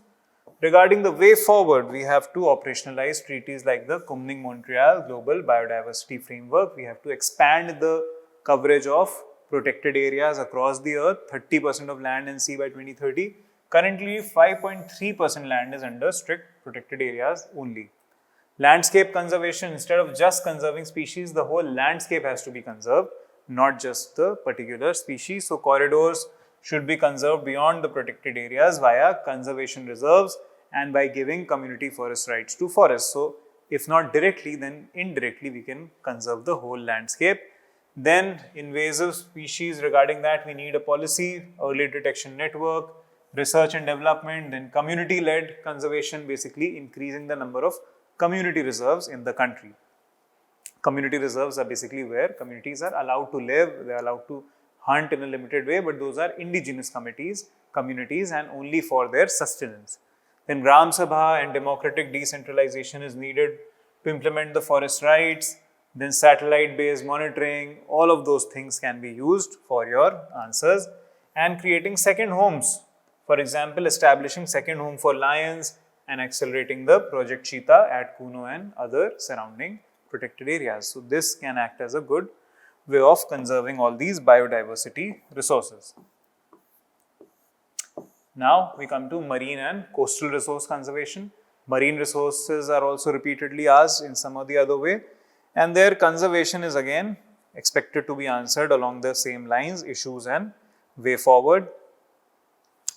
Regarding the way forward, we have to operationalize treaties like the Kunming-Montreal Global Biodiversity Framework. We have to expand the coverage of protected areas across the earth, 30% of land and sea by 2030. Currently, 5.3% land is under strict protected areas only. Landscape conservation, instead of just conserving species, the whole landscape has to be conserved, not just the particular species. So corridors should be conserved beyond the protected areas via conservation reserves and by giving community forest rights to forests. So if not directly, then indirectly we can conserve the whole landscape. Then invasive species, regarding that we need a policy, early detection network, research and development, then community-led conservation, basically increasing the number of community reserves in the country. Community reserves are basically where communities are allowed to live, they are allowed to hunt in a limited way, but those are indigenous communities and only for their sustenance. Then Gram Sabha and democratic decentralization is needed to implement the forest rights. Then satellite based monitoring, all of those things can be used for your answers. And creating second homes, for example, establishing second home for lions and accelerating the Project Cheetah at Kuno and other surrounding protected areas. So this can act as a good way of conserving all these biodiversity resources. Now we come to marine and coastal resource conservation. Marine resources are also repeatedly asked in some or the other way, and their conservation is again expected to be answered along the same lines, issues and way forward.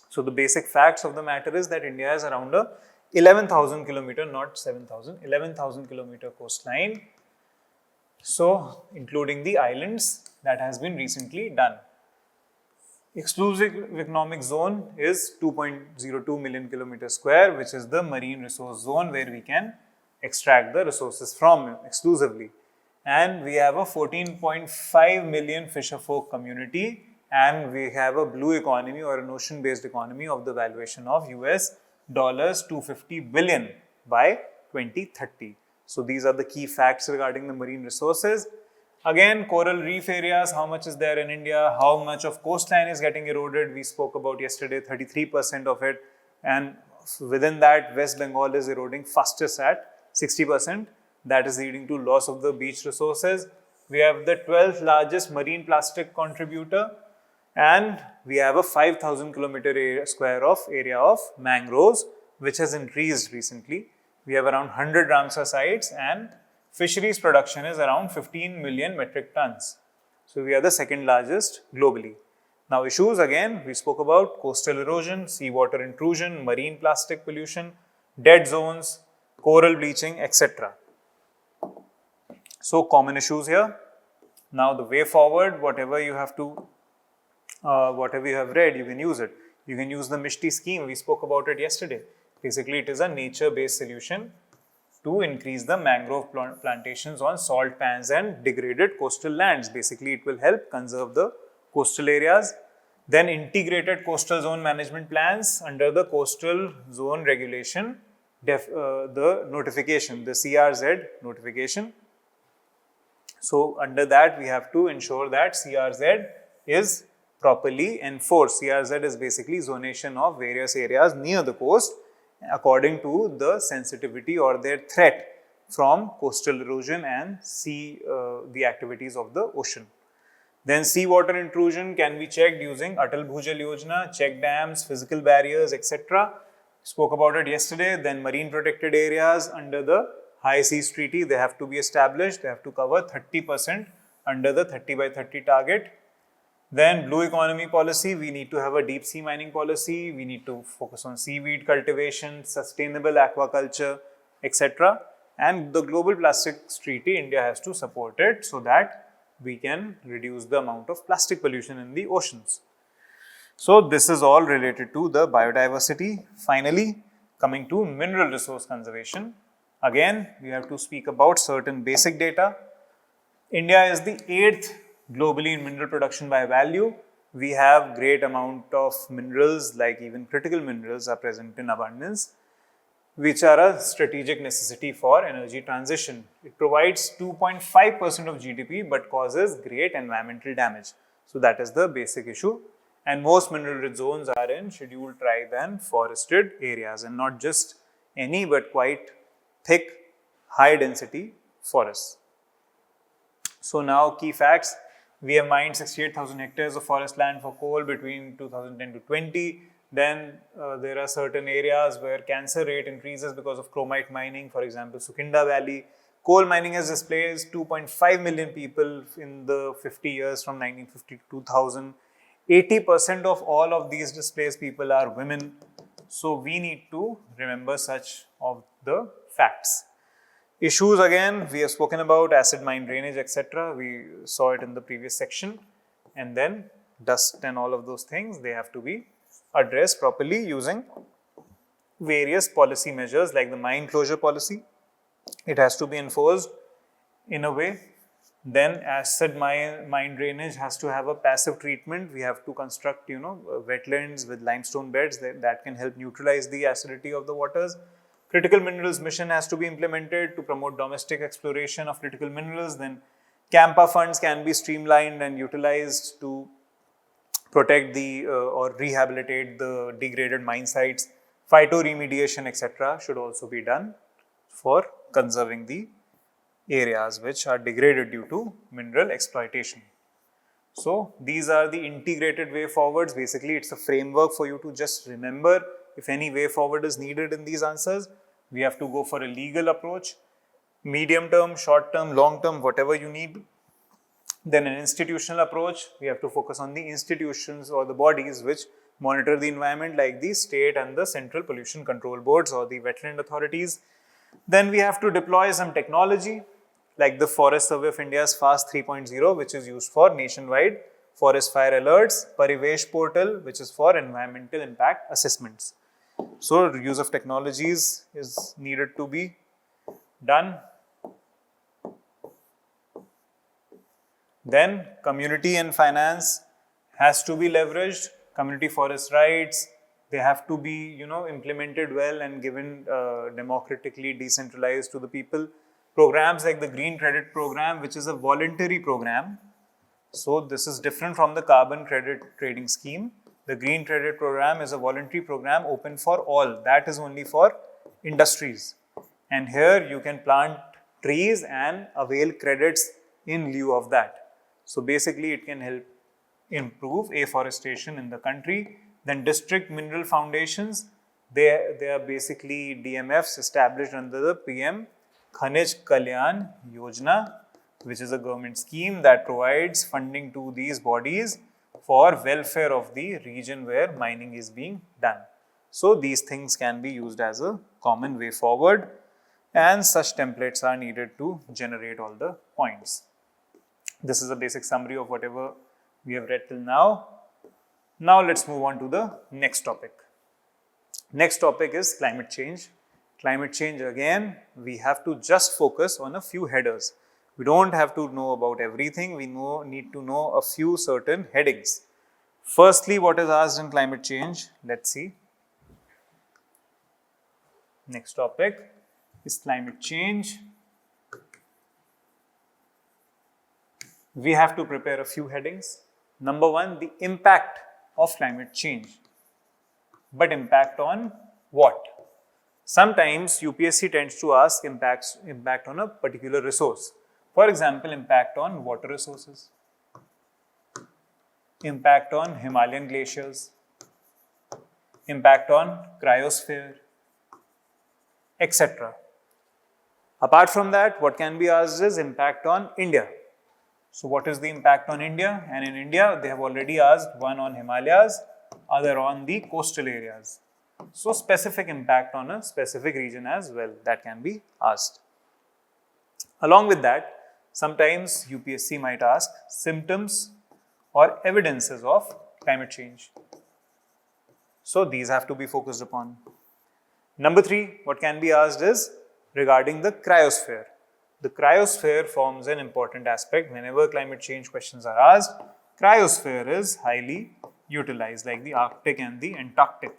So the basic facts of the matter is that India is around a 11,000 kilometer, not 7,000, 11,000 kilometer coastline. So including the islands, that has been recently done. Exclusive economic zone is 2.02 million kilometers square, which is the marine resource zone where we can extract the resources from exclusively. And we have a 14.5 million fisher folk community, and we have a blue economy or an ocean based economy of the valuation of US $250 billion by 2030. So these are the key facts regarding the marine resources. Again, coral reef areas, how much is there in India, how much of coastline is getting eroded, we spoke about yesterday, 33% of it, and within that West Bengal is eroding fastest at 60%, that is leading to loss of the beach resources. We have the 12th largest marine plastic contributor, and we have a 5,000 kilometer square of area of mangroves, which has increased recently. We have around 100 Ramsar sites, and fisheries production is around 15 million metric tons. So we are the second largest globally. Now issues, again, we spoke about coastal erosion, seawater intrusion, marine plastic pollution, dead zones, coral bleaching, etc. So common issues here. Now the way forward, whatever you have read, you can use it. You can use the Mishti scheme, we spoke about it yesterday. Basically, it is a nature-based solution to increase the mangrove plantations on salt pans and degraded coastal lands. Basically, it will help conserve the coastal areas. Then integrated coastal zone management plans under the coastal zone regulation, the notification, the CRZ notification. So under that, we have to ensure that CRZ is properly enforced. CRZ is basically zonation of various areas near the coast according to the sensitivity or their threat from coastal erosion and the activities of the ocean. Then seawater intrusion can be checked using Atal Bhujal Yojana, check dams, physical barriers, etc. Spoke about it yesterday. Then marine protected areas under the High Seas Treaty, they have to be established. They have to cover 30% under the 30 by 30 target. Then blue economy policy, we need to have a deep sea mining policy, we need to focus on seaweed cultivation, sustainable aquaculture, etc. And the Global Plastics Treaty, India has to support it so that we can reduce the amount of plastic pollution in the oceans. So this is all related to the biodiversity. Finally, coming to mineral resource conservation. Again, we have to speak about certain basic data. India is the 8th globally in mineral production by value. We have great amount of minerals, like even critical minerals are present in abundance, which are a strategic necessity for energy transition. It provides 2.5% of GDP but causes great environmental damage. So that is the basic issue. And most mineral rich zones are in scheduled tribe and forested areas, and not just any but quite thick, high density forests. So now key facts. We have mined 68,000 hectares of forest land for coal between 2010 to 20. Then there are certain areas where cancer rate increases because of chromite mining, for example, Sukinda Valley. Coal mining has displaced 2.5 million people in the 50 years from 1950 to 2000. 80% of all of these displaced people are women. So we need to remember such of the facts. Issues, again, we have spoken about acid mine drainage, etc. We saw it in the previous section. And then dust and all of those things, they have to be addressed properly using various policy measures like the mine closure policy. It has to be enforced in a way. Then acid mine drainage has to have a passive treatment. We have to construct, wetlands with limestone beds that can help neutralize the acidity of the waters. Critical minerals mission has to be implemented to promote domestic exploration of critical minerals. Then CAMPA funds can be streamlined and utilized to protect the or rehabilitate the degraded mine sites. Phytoremediation, etc. should also be done for conserving the areas which are degraded due to mineral exploitation. So these are the integrated way forwards. Basically, it's a framework for you to just remember if any way forward is needed in these answers. We have to go for a legal approach, medium term, short term, long term, whatever you need. Then an institutional approach, we have to focus on the institutions or the bodies which monitor the environment like the state and the central pollution control boards or the wetland authorities. Then we have to deploy some technology like the Forest Survey of India's FAST 3.0, which is used for nationwide forest fire alerts, Parivesh portal, which is for environmental impact assessments. So use of technologies is needed to be done. Then community and finance has to be leveraged. Community forest rights, they have to be implemented well and given democratically decentralized to the people. Programs like the Green Credit Program, which is a voluntary program. So this is different from the carbon credit trading scheme. The Green Credit Program is a voluntary program open for all. That is only for industries. And here you can plant trees and avail credits in lieu of that. So basically it can help improve afforestation in the country. Then district mineral foundations, they are basically DMFs established under the PM Khanij Kalyan Yojana, which is a government scheme that provides funding to these bodies for welfare of the region where mining is being done. So these things can be used as a common way forward, and such templates are needed to generate all the points. This is a basic summary of whatever we have read till now. Now let's move on to the next topic. Next topic is climate change. Climate change, again, we have to just focus on a few headers. We don't have to know about everything. We need to know a few certain headings. Firstly, what is asked in climate change? Let's see. Next topic is climate change. We have to prepare a few headings. Number one, the impact of climate change. But impact on what? Sometimes UPSC tends to ask impact on a particular resource. For example, impact on water resources, impact on Himalayan glaciers, impact on cryosphere, etc. Apart from that, what can be asked is impact on India. So what is the impact on India? And in India, they have already asked one on Himalayas, other on the coastal areas. So specific impact on a specific region as well, that can be asked. Along with that, sometimes UPSC might ask symptoms or evidences of climate change. So these have to be focused upon. Number three, what can be asked is regarding the cryosphere. The cryosphere forms an important aspect whenever climate change questions are asked. Cryosphere is highly utilized, like the Arctic and the Antarctic.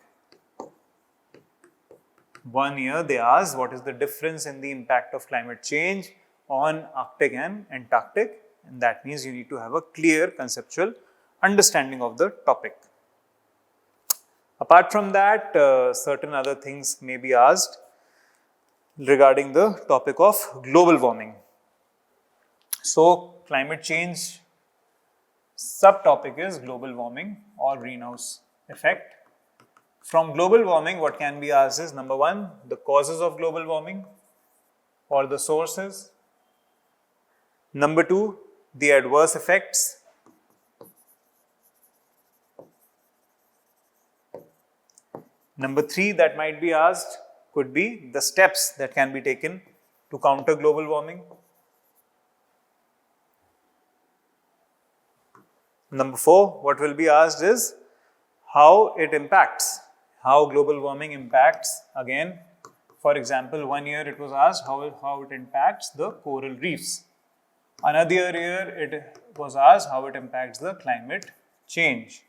One year they asked what is the difference in the impact of climate change on Arctic and Antarctic, and that means you need to have a clear conceptual understanding of the topic. Apart from that, certain other things may be asked regarding the topic of global warming. So climate change subtopic is global warming or greenhouse effect. From global warming, what can be asked is number one, the causes of global warming or the sources. Number two, the adverse effects. Number three that might be asked could be the steps that can be taken to counter global warming. Number four, what will be asked is how it impacts, how global warming impacts. Again, for example, one year it was asked how it impacts the coral reefs. Another year it was asked how it impacts the climate change.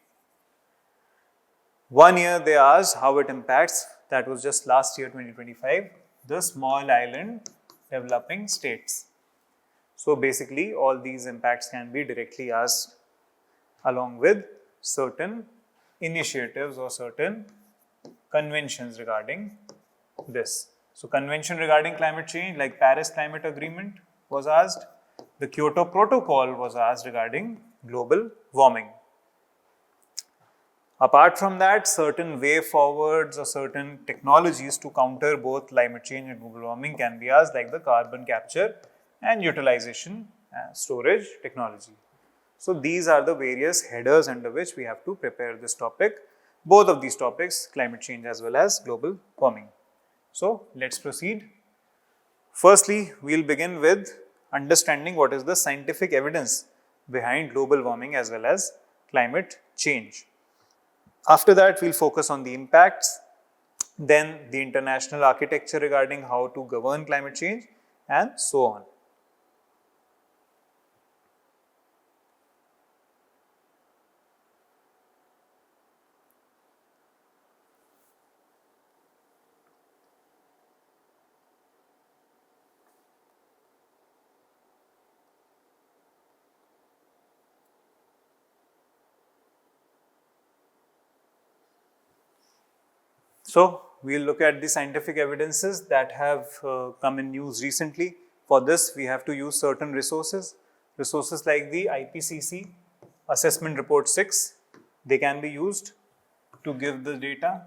One year they asked how it impacts, that was just last year 2025, the small island developing states. So basically all these impacts can be directly asked along with certain initiatives or certain conventions regarding this. So convention regarding climate change like Paris Climate Agreement was asked. The Kyoto Protocol was asked regarding global warming. Apart from that, certain way forwards or certain technologies to counter both climate change and global warming can be asked, like the carbon capture and utilization storage technology. So these are the various headers under which we have to prepare this topic, both of these topics, climate change as well as global warming. So let's proceed. Firstly, we'll begin with understanding what is the scientific evidence behind global warming as well as climate change. After that, we'll focus on the impacts, then the international architecture regarding how to govern climate change, and so on. So, we'll look at the scientific evidences that have come in news recently. For this, we have to use certain resources like the IPCC Assessment Report 6. They can be used to give the data.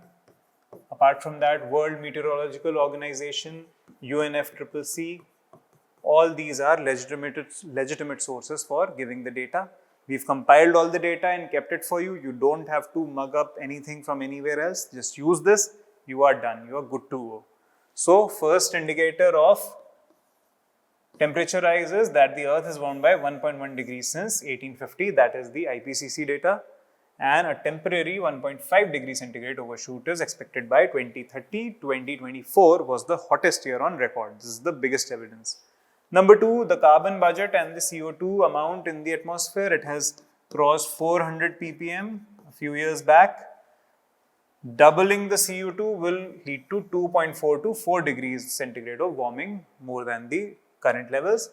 Apart from that, World Meteorological Organization, UNFCCC, all these are legitimate sources for giving the data. We've compiled all the data and kept it for you. You don't have to mug up anything from anywhere else. Just use this. You are done. You are good to go. So, first indicator of temperature rise is that the earth is warmed by 1.1 degrees since 1850. That is the IPCC data. And a temporary 1.5 degrees centigrade overshoot is expected by 2030. 2024 was the hottest year on record. This is the biggest evidence. Number two, the carbon budget and the CO2 amount in the atmosphere, it has crossed 400 ppm a few years back. Doubling the CO2 will lead to 2.4 to 4 degrees centigrade of warming more than the current levels.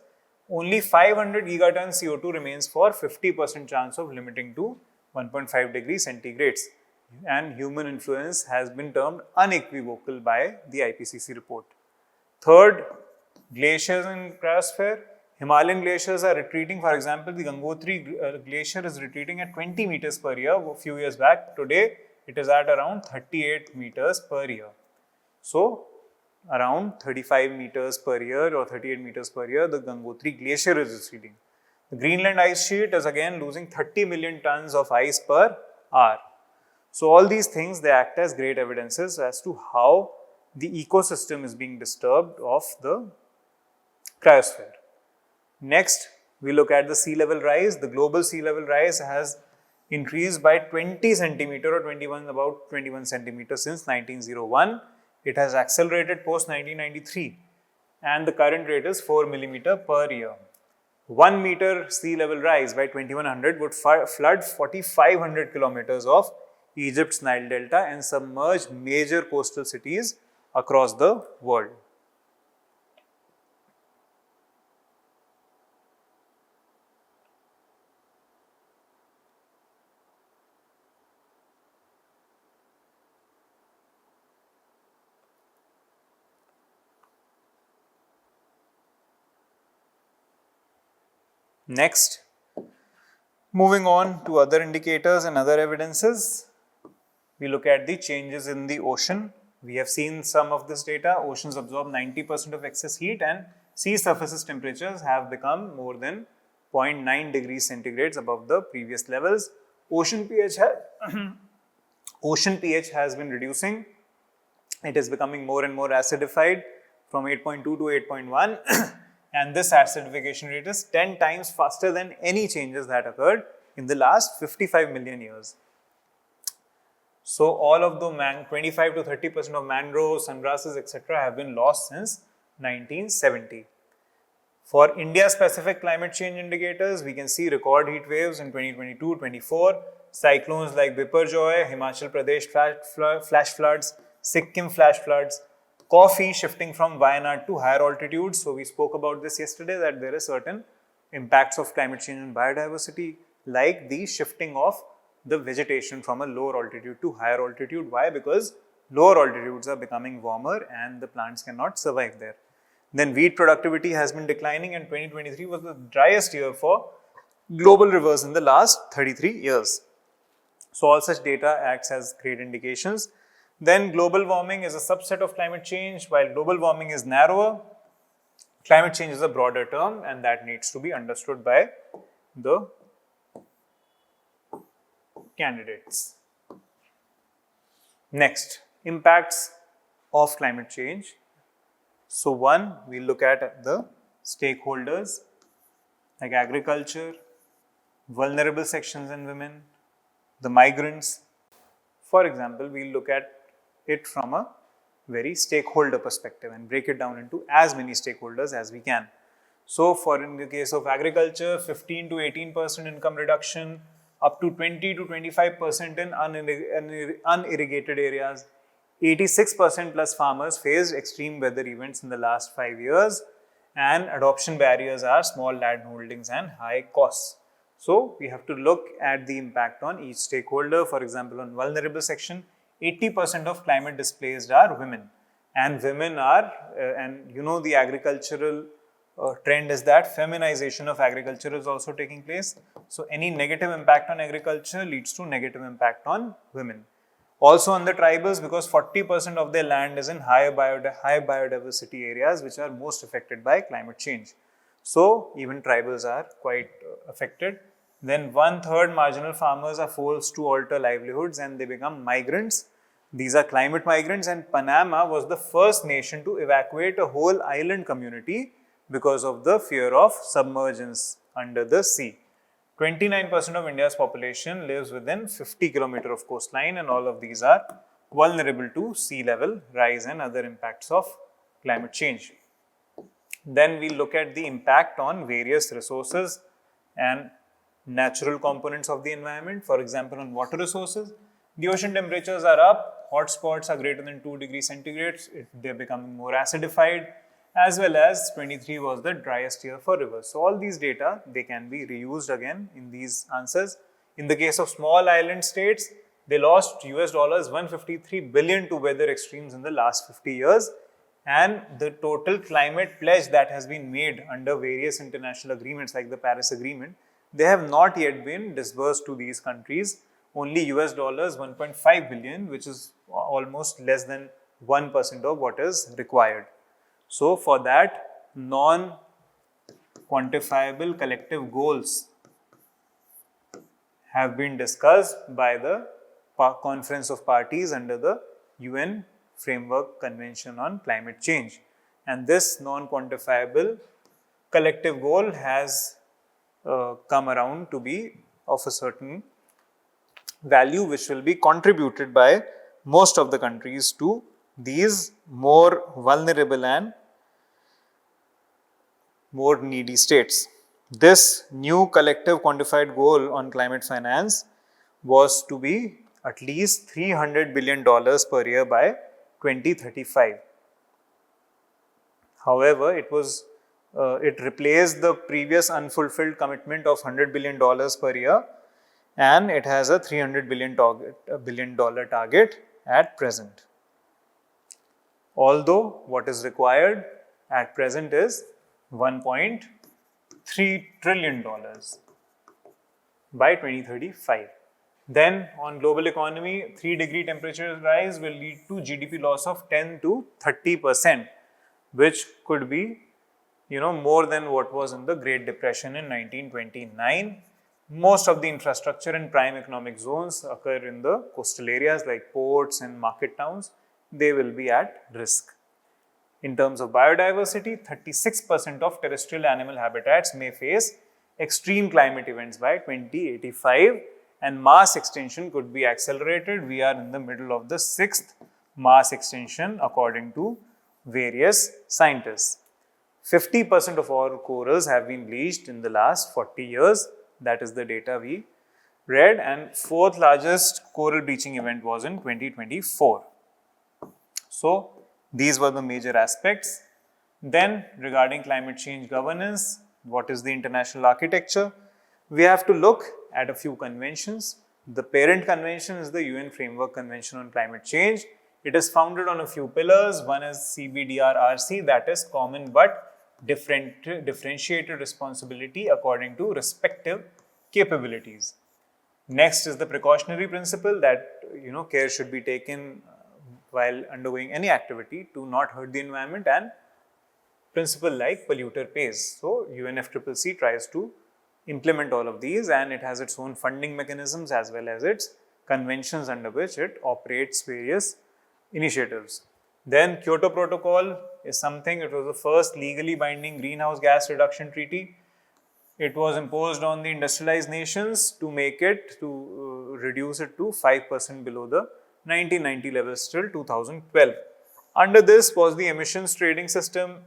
Only 500 gigaton CO2 remains for 50% chance of limiting to 1.5 degrees centigrades. And human influence has been termed unequivocal by the IPCC report. Third, glaciers in cryosphere. Himalayan glaciers are retreating. For example, the Gangotri glacier is retreating at 20 meters per year a few years back. Today, it is at around 38 meters per year. So, around 35 meters per year or 38 meters per year, the Gangotri glacier is receding. The Greenland ice sheet is again losing 30 million tons of ice per hour. So, all these things, they act as great evidences as to how the ecosystem is being disturbed of the cryosphere. Next, we look at the sea level rise. The global sea level rise has increased by 20 centimeter or about 21 centimeters since 1901. It has accelerated post 1993 and the current rate is 4 millimeter per year. 1 meter sea level rise by 2100 would flood 4500 kilometers of Egypt's Nile Delta and submerge major coastal cities across the world. Next, moving on to other indicators and other evidences, we look at the changes in the ocean. We have seen some of this data. Oceans absorb 90% of excess heat and sea surface temperatures have become more than 0.9 degrees centigrades above the previous levels. Ocean pH has been reducing. It is becoming more and more acidified from 8.2 to 8.1 and this acidification rate is 10 times faster than any changes that occurred in the last 55 million years. So all of the 25 to 30% of mangroves, sungrasses, etc. have been lost since 1970. For India-specific climate change indicators, we can see record heat waves in 2022-24, cyclones like Biparjoy, Himachal Pradesh flash floods, Sikkim flash floods, coffee shifting from Wayanad to higher altitudes. So we spoke about this yesterday, that there are certain impacts of climate change on biodiversity, like the shifting of the vegetation from a lower altitude to higher altitude. Why? Because lower altitudes are becoming warmer and the plants cannot survive there. Then wheat productivity has been declining, and 2023 was the driest year for global rivers in the last 33 years. So all such data acts as great indications. Then global warming is a subset of climate change. While global warming is narrower, climate change is a broader term, and that needs to be understood by the candidates. Next, impacts of climate change. So one, we look at the stakeholders like agriculture, vulnerable sections and women, the migrants. For example, we look at it from a very stakeholder perspective and break it down into as many stakeholders as we can. So for in the case of agriculture, 15 to 18% income reduction, up to 20 to 25% in unirrigated areas. 86% plus farmers faced extreme weather events in the last 5 years, and adoption barriers are small land holdings and high costs. So we have to look at the impact on each stakeholder. For example, on vulnerable section, 80% of climate displaced are women, and women are, and you know, the agricultural trend is that feminization of agriculture is also taking place. So any negative impact on agriculture leads to negative impact on women. Also on the tribals, because 40% of their land is in high biodiversity areas which are most affected by climate change. So even tribals are quite affected. Then 1/3 marginal farmers are forced to alter livelihoods and they become migrants. These are climate migrants, and Panama was the first nation to evacuate a whole island community because of the fear of submergence under the sea. 29% of India's population lives within 50 km of coastline, and all of these are vulnerable to sea level rise and other impacts of climate change. Then we look at the impact on various resources and natural components of the environment. For example, on water resources, the ocean temperatures are up, hotspots are greater than 2 degrees centigrade, they're becoming more acidified, as well as 23 was the driest year for rivers. So all these data, they can be reused again in these answers. In the case of small island states, they lost $153 billion to weather extremes in the last 50 years. And the total climate pledge that has been made under various international agreements like the Paris Agreement, they have not yet been disbursed to these countries. Only $1.5 billion, which is almost less than 1% of what is required. So for that, non-quantifiable collective goals have been discussed by the Conference of Parties under the UN Framework Convention on Climate Change. And this non-quantifiable collective goal has come around to be of a certain value which will be contributed by most of the countries to these more vulnerable and more needy states. This new collective quantified goal on climate finance was to be at least $300 billion per year by 2035. However, it replaced the previous unfulfilled commitment of $100 billion per year, and it has a $300 billion target at present. Although what is required at present is $1.3 trillion by 2035. Then on global economy, 3-degree temperature rise will lead to GDP loss of 10 to 30%, which could be more than what was in the Great Depression in 1929. Most of the infrastructure in prime economic zones occur in the coastal areas like ports and market towns. They will be at risk. In terms of biodiversity, 36% of terrestrial animal habitats may face extreme climate events by 2085, and mass extinction could be accelerated. We are in the middle of the 6th mass extinction according to various scientists. 50% of all corals have been bleached in the last 40 years. That is the data we read, and 4th largest coral bleaching event was in 2024. So, these were the major aspects. Then, regarding climate change governance, what is the international architecture? We have to look at a few conventions. The parent convention is the UN Framework Convention on Climate Change. It is founded on a few pillars. One is CBDRRC, that is common but differentiated responsibility according to respective capabilities. Next is the precautionary principle that care should be taken while undergoing any activity to not hurt the environment, and principle like polluter pays. So, UNFCCC tries to implement all of these, and it has its own funding mechanisms as well as its conventions under which it operates various initiatives. Then Kyoto Protocol is something, it was the first legally binding greenhouse gas reduction treaty. It was imposed on the industrialized nations to make it, to reduce it to 5% below the 1990 levels till 2012. Under this was the emissions trading system,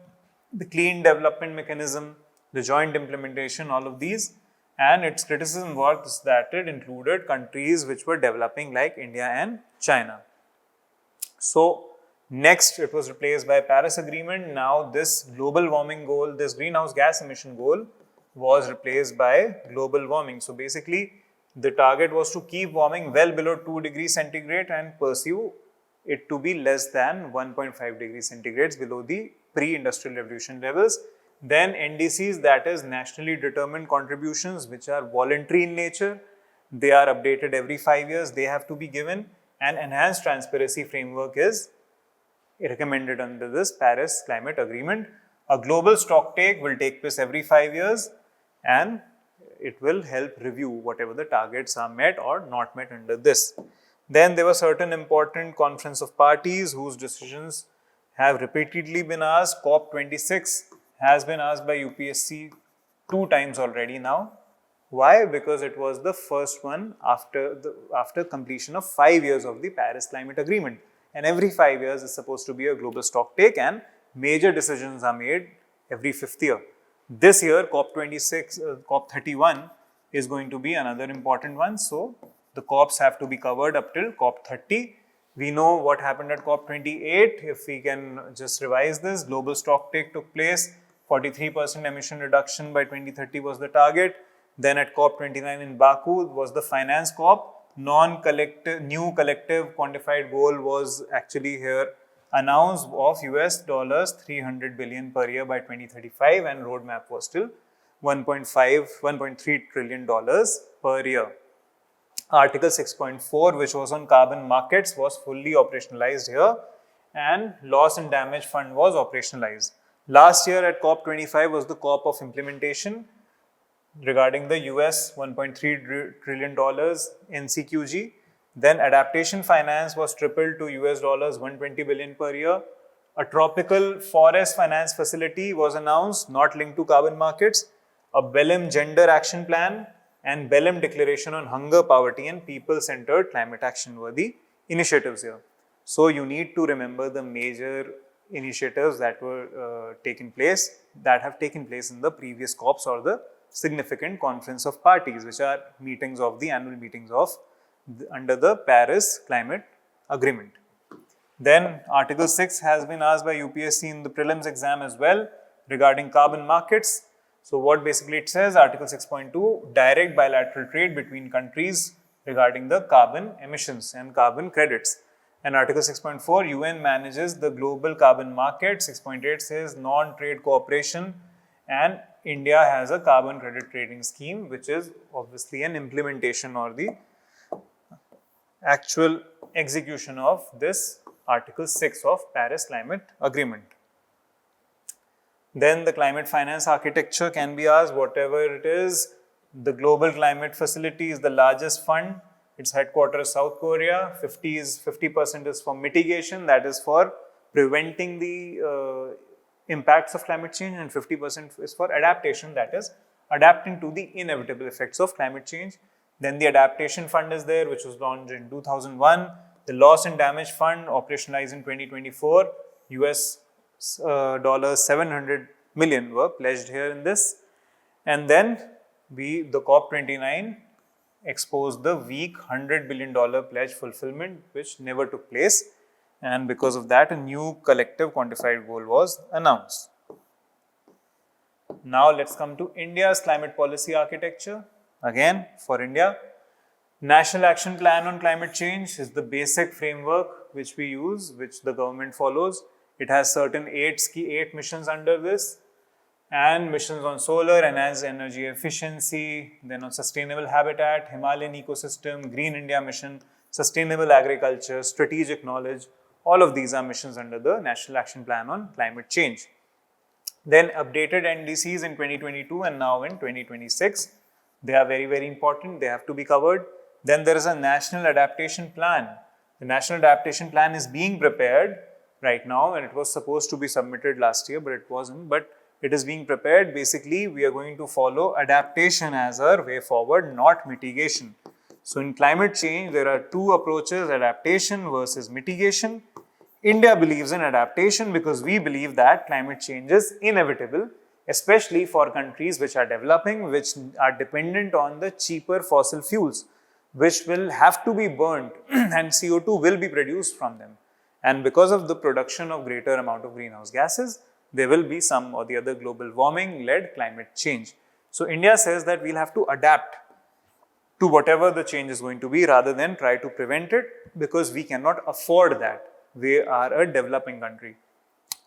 the clean development mechanism, the joint implementation, all of these, and its criticism was that it included countries which were developing like India and China. So, next it was replaced by Paris Agreement. Now this global warming goal, this greenhouse gas emission goal was replaced by global warming. So, basically the target was to keep warming well below 2 degrees centigrade and pursue it to be less than 1.5 degrees centigrade below the pre-industrial revolution levels. Then NDCs, that is nationally determined contributions, which are voluntary in nature. They are updated every 5 years. They have to be given. An enhanced transparency framework is recommended under this Paris Climate Agreement. A global stocktake will take place every 5 years, and it will help review whatever the targets are met or not met under this. Then there were certain important conference of parties whose decisions have repeatedly been asked. COP26 has been asked by UPSC 2 times already now. Why? Because it was the first one after completion of 5 years of the Paris Climate Agreement. And every 5 years is supposed to be a global stocktake, and major decisions are made every 5th year. This year, COP31 is going to be another important one. So, the COPs have to be covered up till COP30. We know what happened at COP28. If we can just revise this, global stocktake took place. 43% emission reduction by 2030 was the target. Then at COP29 in Baku was the finance COP. New collective quantified goal was actually here announced of US dollars 300 billion per year by 2035, and roadmap was still 1.3 trillion dollars per year. Article 6.4, which was on carbon markets, was fully operationalized here, and loss and damage fund was operationalized. Last year at COP25 was the COP of implementation regarding the US $1.3 trillion NCQG. Then adaptation finance was tripled to US dollars 120 billion per year. A tropical forest finance facility was announced, not linked to carbon markets. A Belém gender action plan and Belém declaration on hunger, poverty and people-centered climate action were the initiatives here. So you need to remember the major initiatives that were have taken place in the previous COPs or the significant conference of parties, which are meetings of the annual meetings of under the Paris Climate Agreement. Then Article 6 has been asked by UPSC in the prelims exam as well regarding carbon markets. So what basically it says, Article 6.2, direct bilateral trade between countries regarding the carbon emissions and carbon credits. And Article 6.4, UN manages the global carbon market. 6.8 says non-trade cooperation, and India has a carbon credit trading scheme, which is obviously an implementation or the actual execution of this Article 6 of Paris Climate Agreement. Then the climate finance architecture can be asked, whatever it is. The Global Climate Facility is the largest fund. Its headquarters South Korea. 50% is for mitigation, that is for preventing the impacts of climate change, and 50% is for adaptation, that is adapting to the inevitable effects of climate change. Then the Adaptation Fund is there, which was launched in 2001. The Loss and Damage Fund, operationalized in 2024, US dollars 700 million were pledged here in this. And then the COP29 exposed the weak $100 billion pledge fulfillment, which never took place. And because of that, a new collective quantified goal was announced. Now let's come to India's climate policy architecture. Again, for India, National Action Plan on Climate Change is the basic framework which we use, which the government follows. It has certain eight missions under this, and missions on solar, enhanced energy efficiency, then on sustainable habitat, Himalayan ecosystem, Green India mission, sustainable agriculture, strategic knowledge. All of these are missions under the National Action Plan on Climate Change. Then updated NDCs in 2022 and now in 2026. They are very, very important. They have to be covered. Then there is a National Adaptation Plan. The National Adaptation Plan is being prepared right now, and it was supposed to be submitted last year, but it wasn't. But it is being prepared. Basically, we are going to follow adaptation as our way forward, not mitigation. So in climate change, there are two approaches, adaptation versus mitigation. India believes in adaptation because we believe that climate change is inevitable, especially for countries which are developing, which are dependent on the cheaper fossil fuels, which will have to be burnt and CO2 will be produced from them. And because of the production of greater amount of greenhouse gases, there will be some or the other global warming led climate change. So India says that we'll have to adapt to whatever the change is going to be rather than try to prevent it, because we cannot afford that. We are a developing country.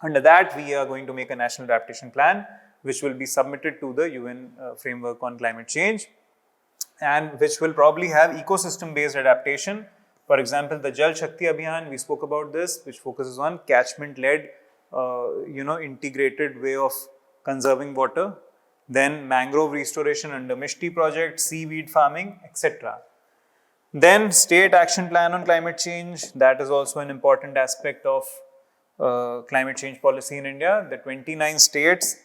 Under that, we are going to make a national adaptation plan, which will be submitted to the UN framework on climate change, and which will probably have ecosystem-based adaptation. For example, the Jal Shakti Abhiyan, we spoke about this, which focuses on catchment-led, integrated way of conserving water. Then mangrove restoration under Mishti project, seaweed farming, etc. Then state action plan on climate change, that is also an important aspect of climate change policy in India. The 29 states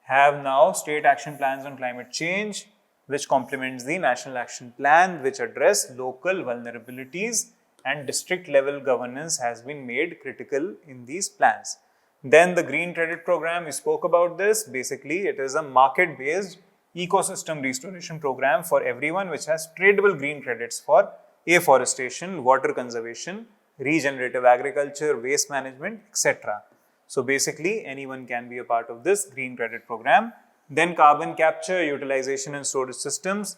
have now state action plans on climate change, which complements the national action plan, which address local vulnerabilities, and district level governance has been made critical in these plans. Then the green credit program, we spoke about this. Basically, it is a market based ecosystem restoration program for everyone, which has tradable green credits for afforestation, water conservation, regenerative agriculture, waste management, etc. So basically, anyone can be a part of this green credit program. Then carbon capture, utilization and storage systems.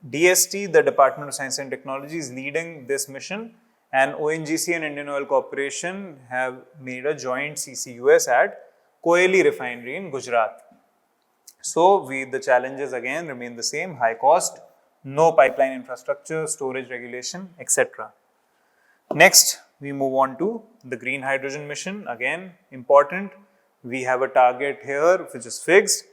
DST, the Department of Science and Technology, is leading this mission, and ONGC and Indian Oil Corporation have made a joint CCUS at Koyali refinery in Gujarat. So the challenges again remain the same: high cost, no pipeline infrastructure, storage regulation, etc. Next, we move on to the green hydrogen mission. Again, important. We have a target here which is fixed.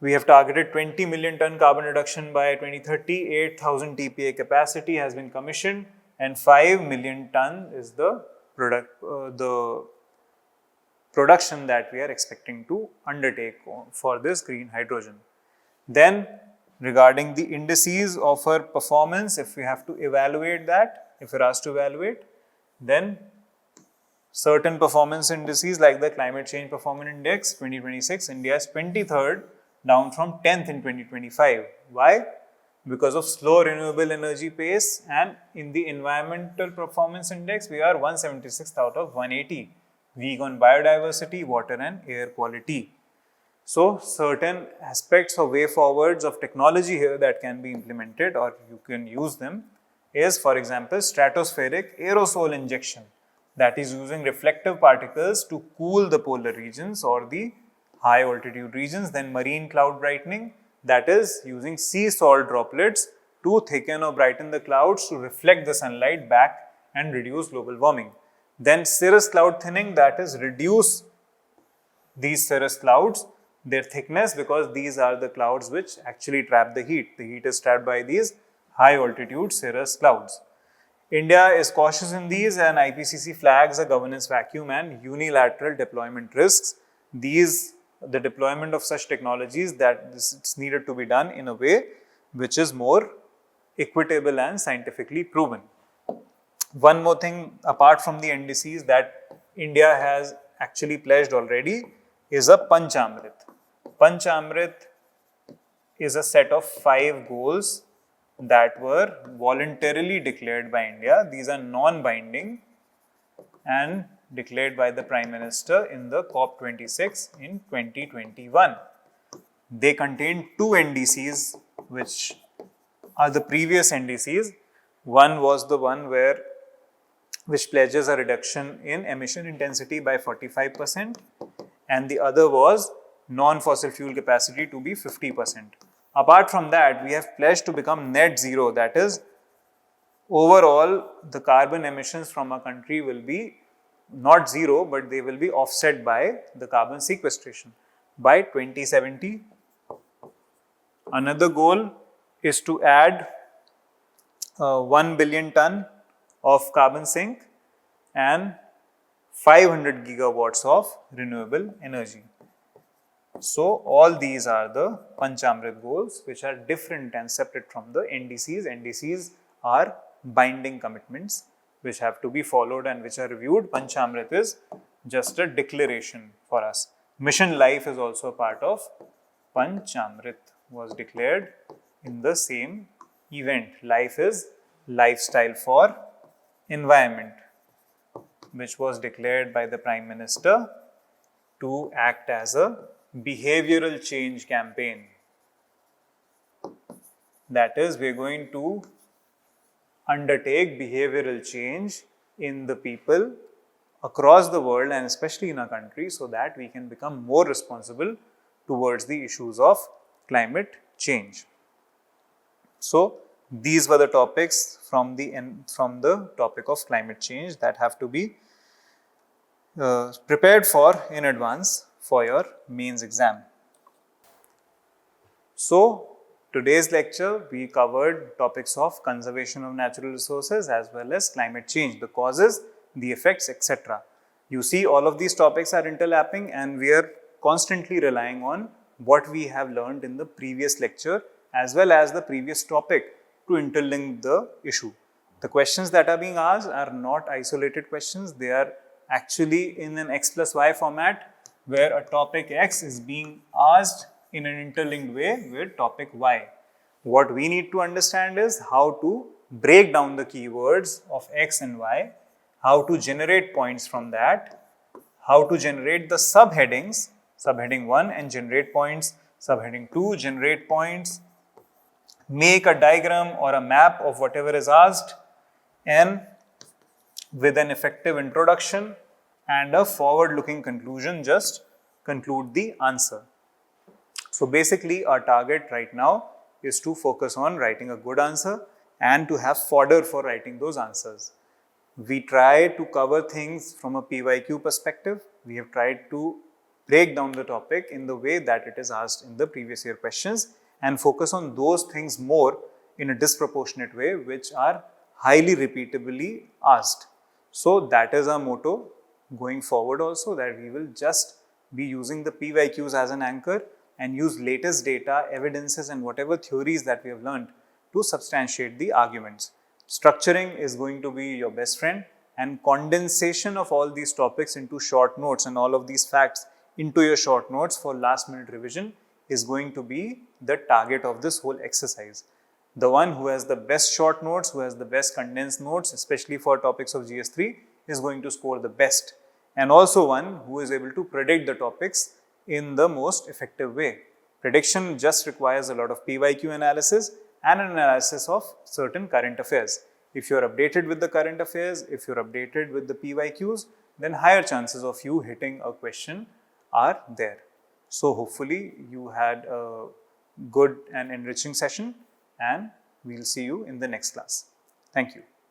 We have targeted 20 million ton carbon reduction by 2030, 8,000 TPA capacity has been commissioned, and 5 million ton is the production that we are expecting to undertake for this green hydrogen. Then regarding the indices of our performance, if we have to evaluate that, if we're asked to evaluate, then certain performance indices like the Climate Change Performance Index 2026, India is 23rd, down from 10th in 2025. Why? Because of slow renewable energy pace, and in the Environmental Performance Index, we are 176th out of 180. Weak on biodiversity, water and air quality. So certain aspects or way forwards of technology here that can be implemented, or you can use them, is, for example, stratospheric aerosol injection, that is using reflective particles to cool the polar regions or the high altitude regions. Then marine cloud brightening, that is using sea salt droplets to thicken or brighten the clouds to reflect the sunlight back and reduce global warming. Then cirrus cloud thinning, that is reduce these cirrus clouds, their thickness, because these are the clouds which actually trap the heat. The heat is trapped by these high altitude cirrus clouds. India is cautious in these, and IPCC flags a governance vacuum and unilateral deployment risks. The deployment of such technologies, that it's needed to be done in a way which is more equitable and scientifically proven. One more thing apart from the NDCs that India has actually pledged already is a Panchamrit. Panchamrit is a set of 5 goals that were voluntarily declared by India. These are non-binding and declared by the Prime Minister in the COP26 in 2021. They contain 2 NDCs which are the previous NDCs. One was the one which pledges a reduction in emission intensity by 45%, and the other was non-fossil fuel capacity to be 50%. Apart from that, we have pledged to become net zero. That is, overall, the carbon emissions from a country will be not zero, but they will be offset by the carbon sequestration by 2070. Another goal is to add 1 billion ton of carbon sink and 500 gigawatts of renewable energy. So, all these are the Panchamrit goals which are different and separate from the NDCs. NDCs are binding commitments which have to be followed and which are reviewed. Panchamrit is just a declaration for us. Mission Life is also a part of Panchamrit, was declared in the same event. Life is Lifestyle for Environment, which was declared by the Prime Minister to act as a behavioral change campaign. That is, we are going to undertake behavioral change in the people across the world and especially in our country so that we can become more responsible towards the issues of climate change. So, these were the topics from the topic of climate change that have to be prepared for in advance for your mains exam. So, today's lecture we covered topics of conservation of natural resources as well as climate change, the causes, the effects, etc. You see, all of these topics are interlapping and we are constantly relying on what we have learned in the previous lecture as well as the previous topic to interlink the issue. The questions that are being asked are not isolated questions, they are actually in an X plus Y format where a topic X is being asked in an interlinked way with topic Y. What we need to understand is how to break down the keywords of X and Y, how to generate points from that, how to generate the subheadings, subheading 1 and generate points, subheading 2 generate points, make a diagram or a map of whatever is asked, and with an effective introduction and a forward-looking conclusion, just conclude the answer. So basically, our target right now is to focus on writing a good answer and to have fodder for writing those answers. We try to cover things from a PYQ perspective. We have tried to break down the topic in the way that it is asked in the previous year questions and focus on those things more in a disproportionate way which are highly repeatably asked. So that is our motto going forward also, that we will just be using the PYQs as an anchor and use latest data, evidences and whatever theories that we have learned to substantiate the arguments. Structuring is going to be your best friend, and condensation of all these topics into short notes and all of these facts into your short notes for last minute revision is going to be the target of this whole exercise. The one who has the best short notes, who has the best condensed notes, especially for topics of GS3, is going to score the best, and also one who is able to predict the topics in the most effective way. Prediction just requires a lot of PYQ analysis and an analysis of certain current affairs. If you are updated with the current affairs, if you are updated with the PYQs, then higher chances of you hitting a question are there. So hopefully you had a good and enriching session, and we'll see you in the next class. Thank you.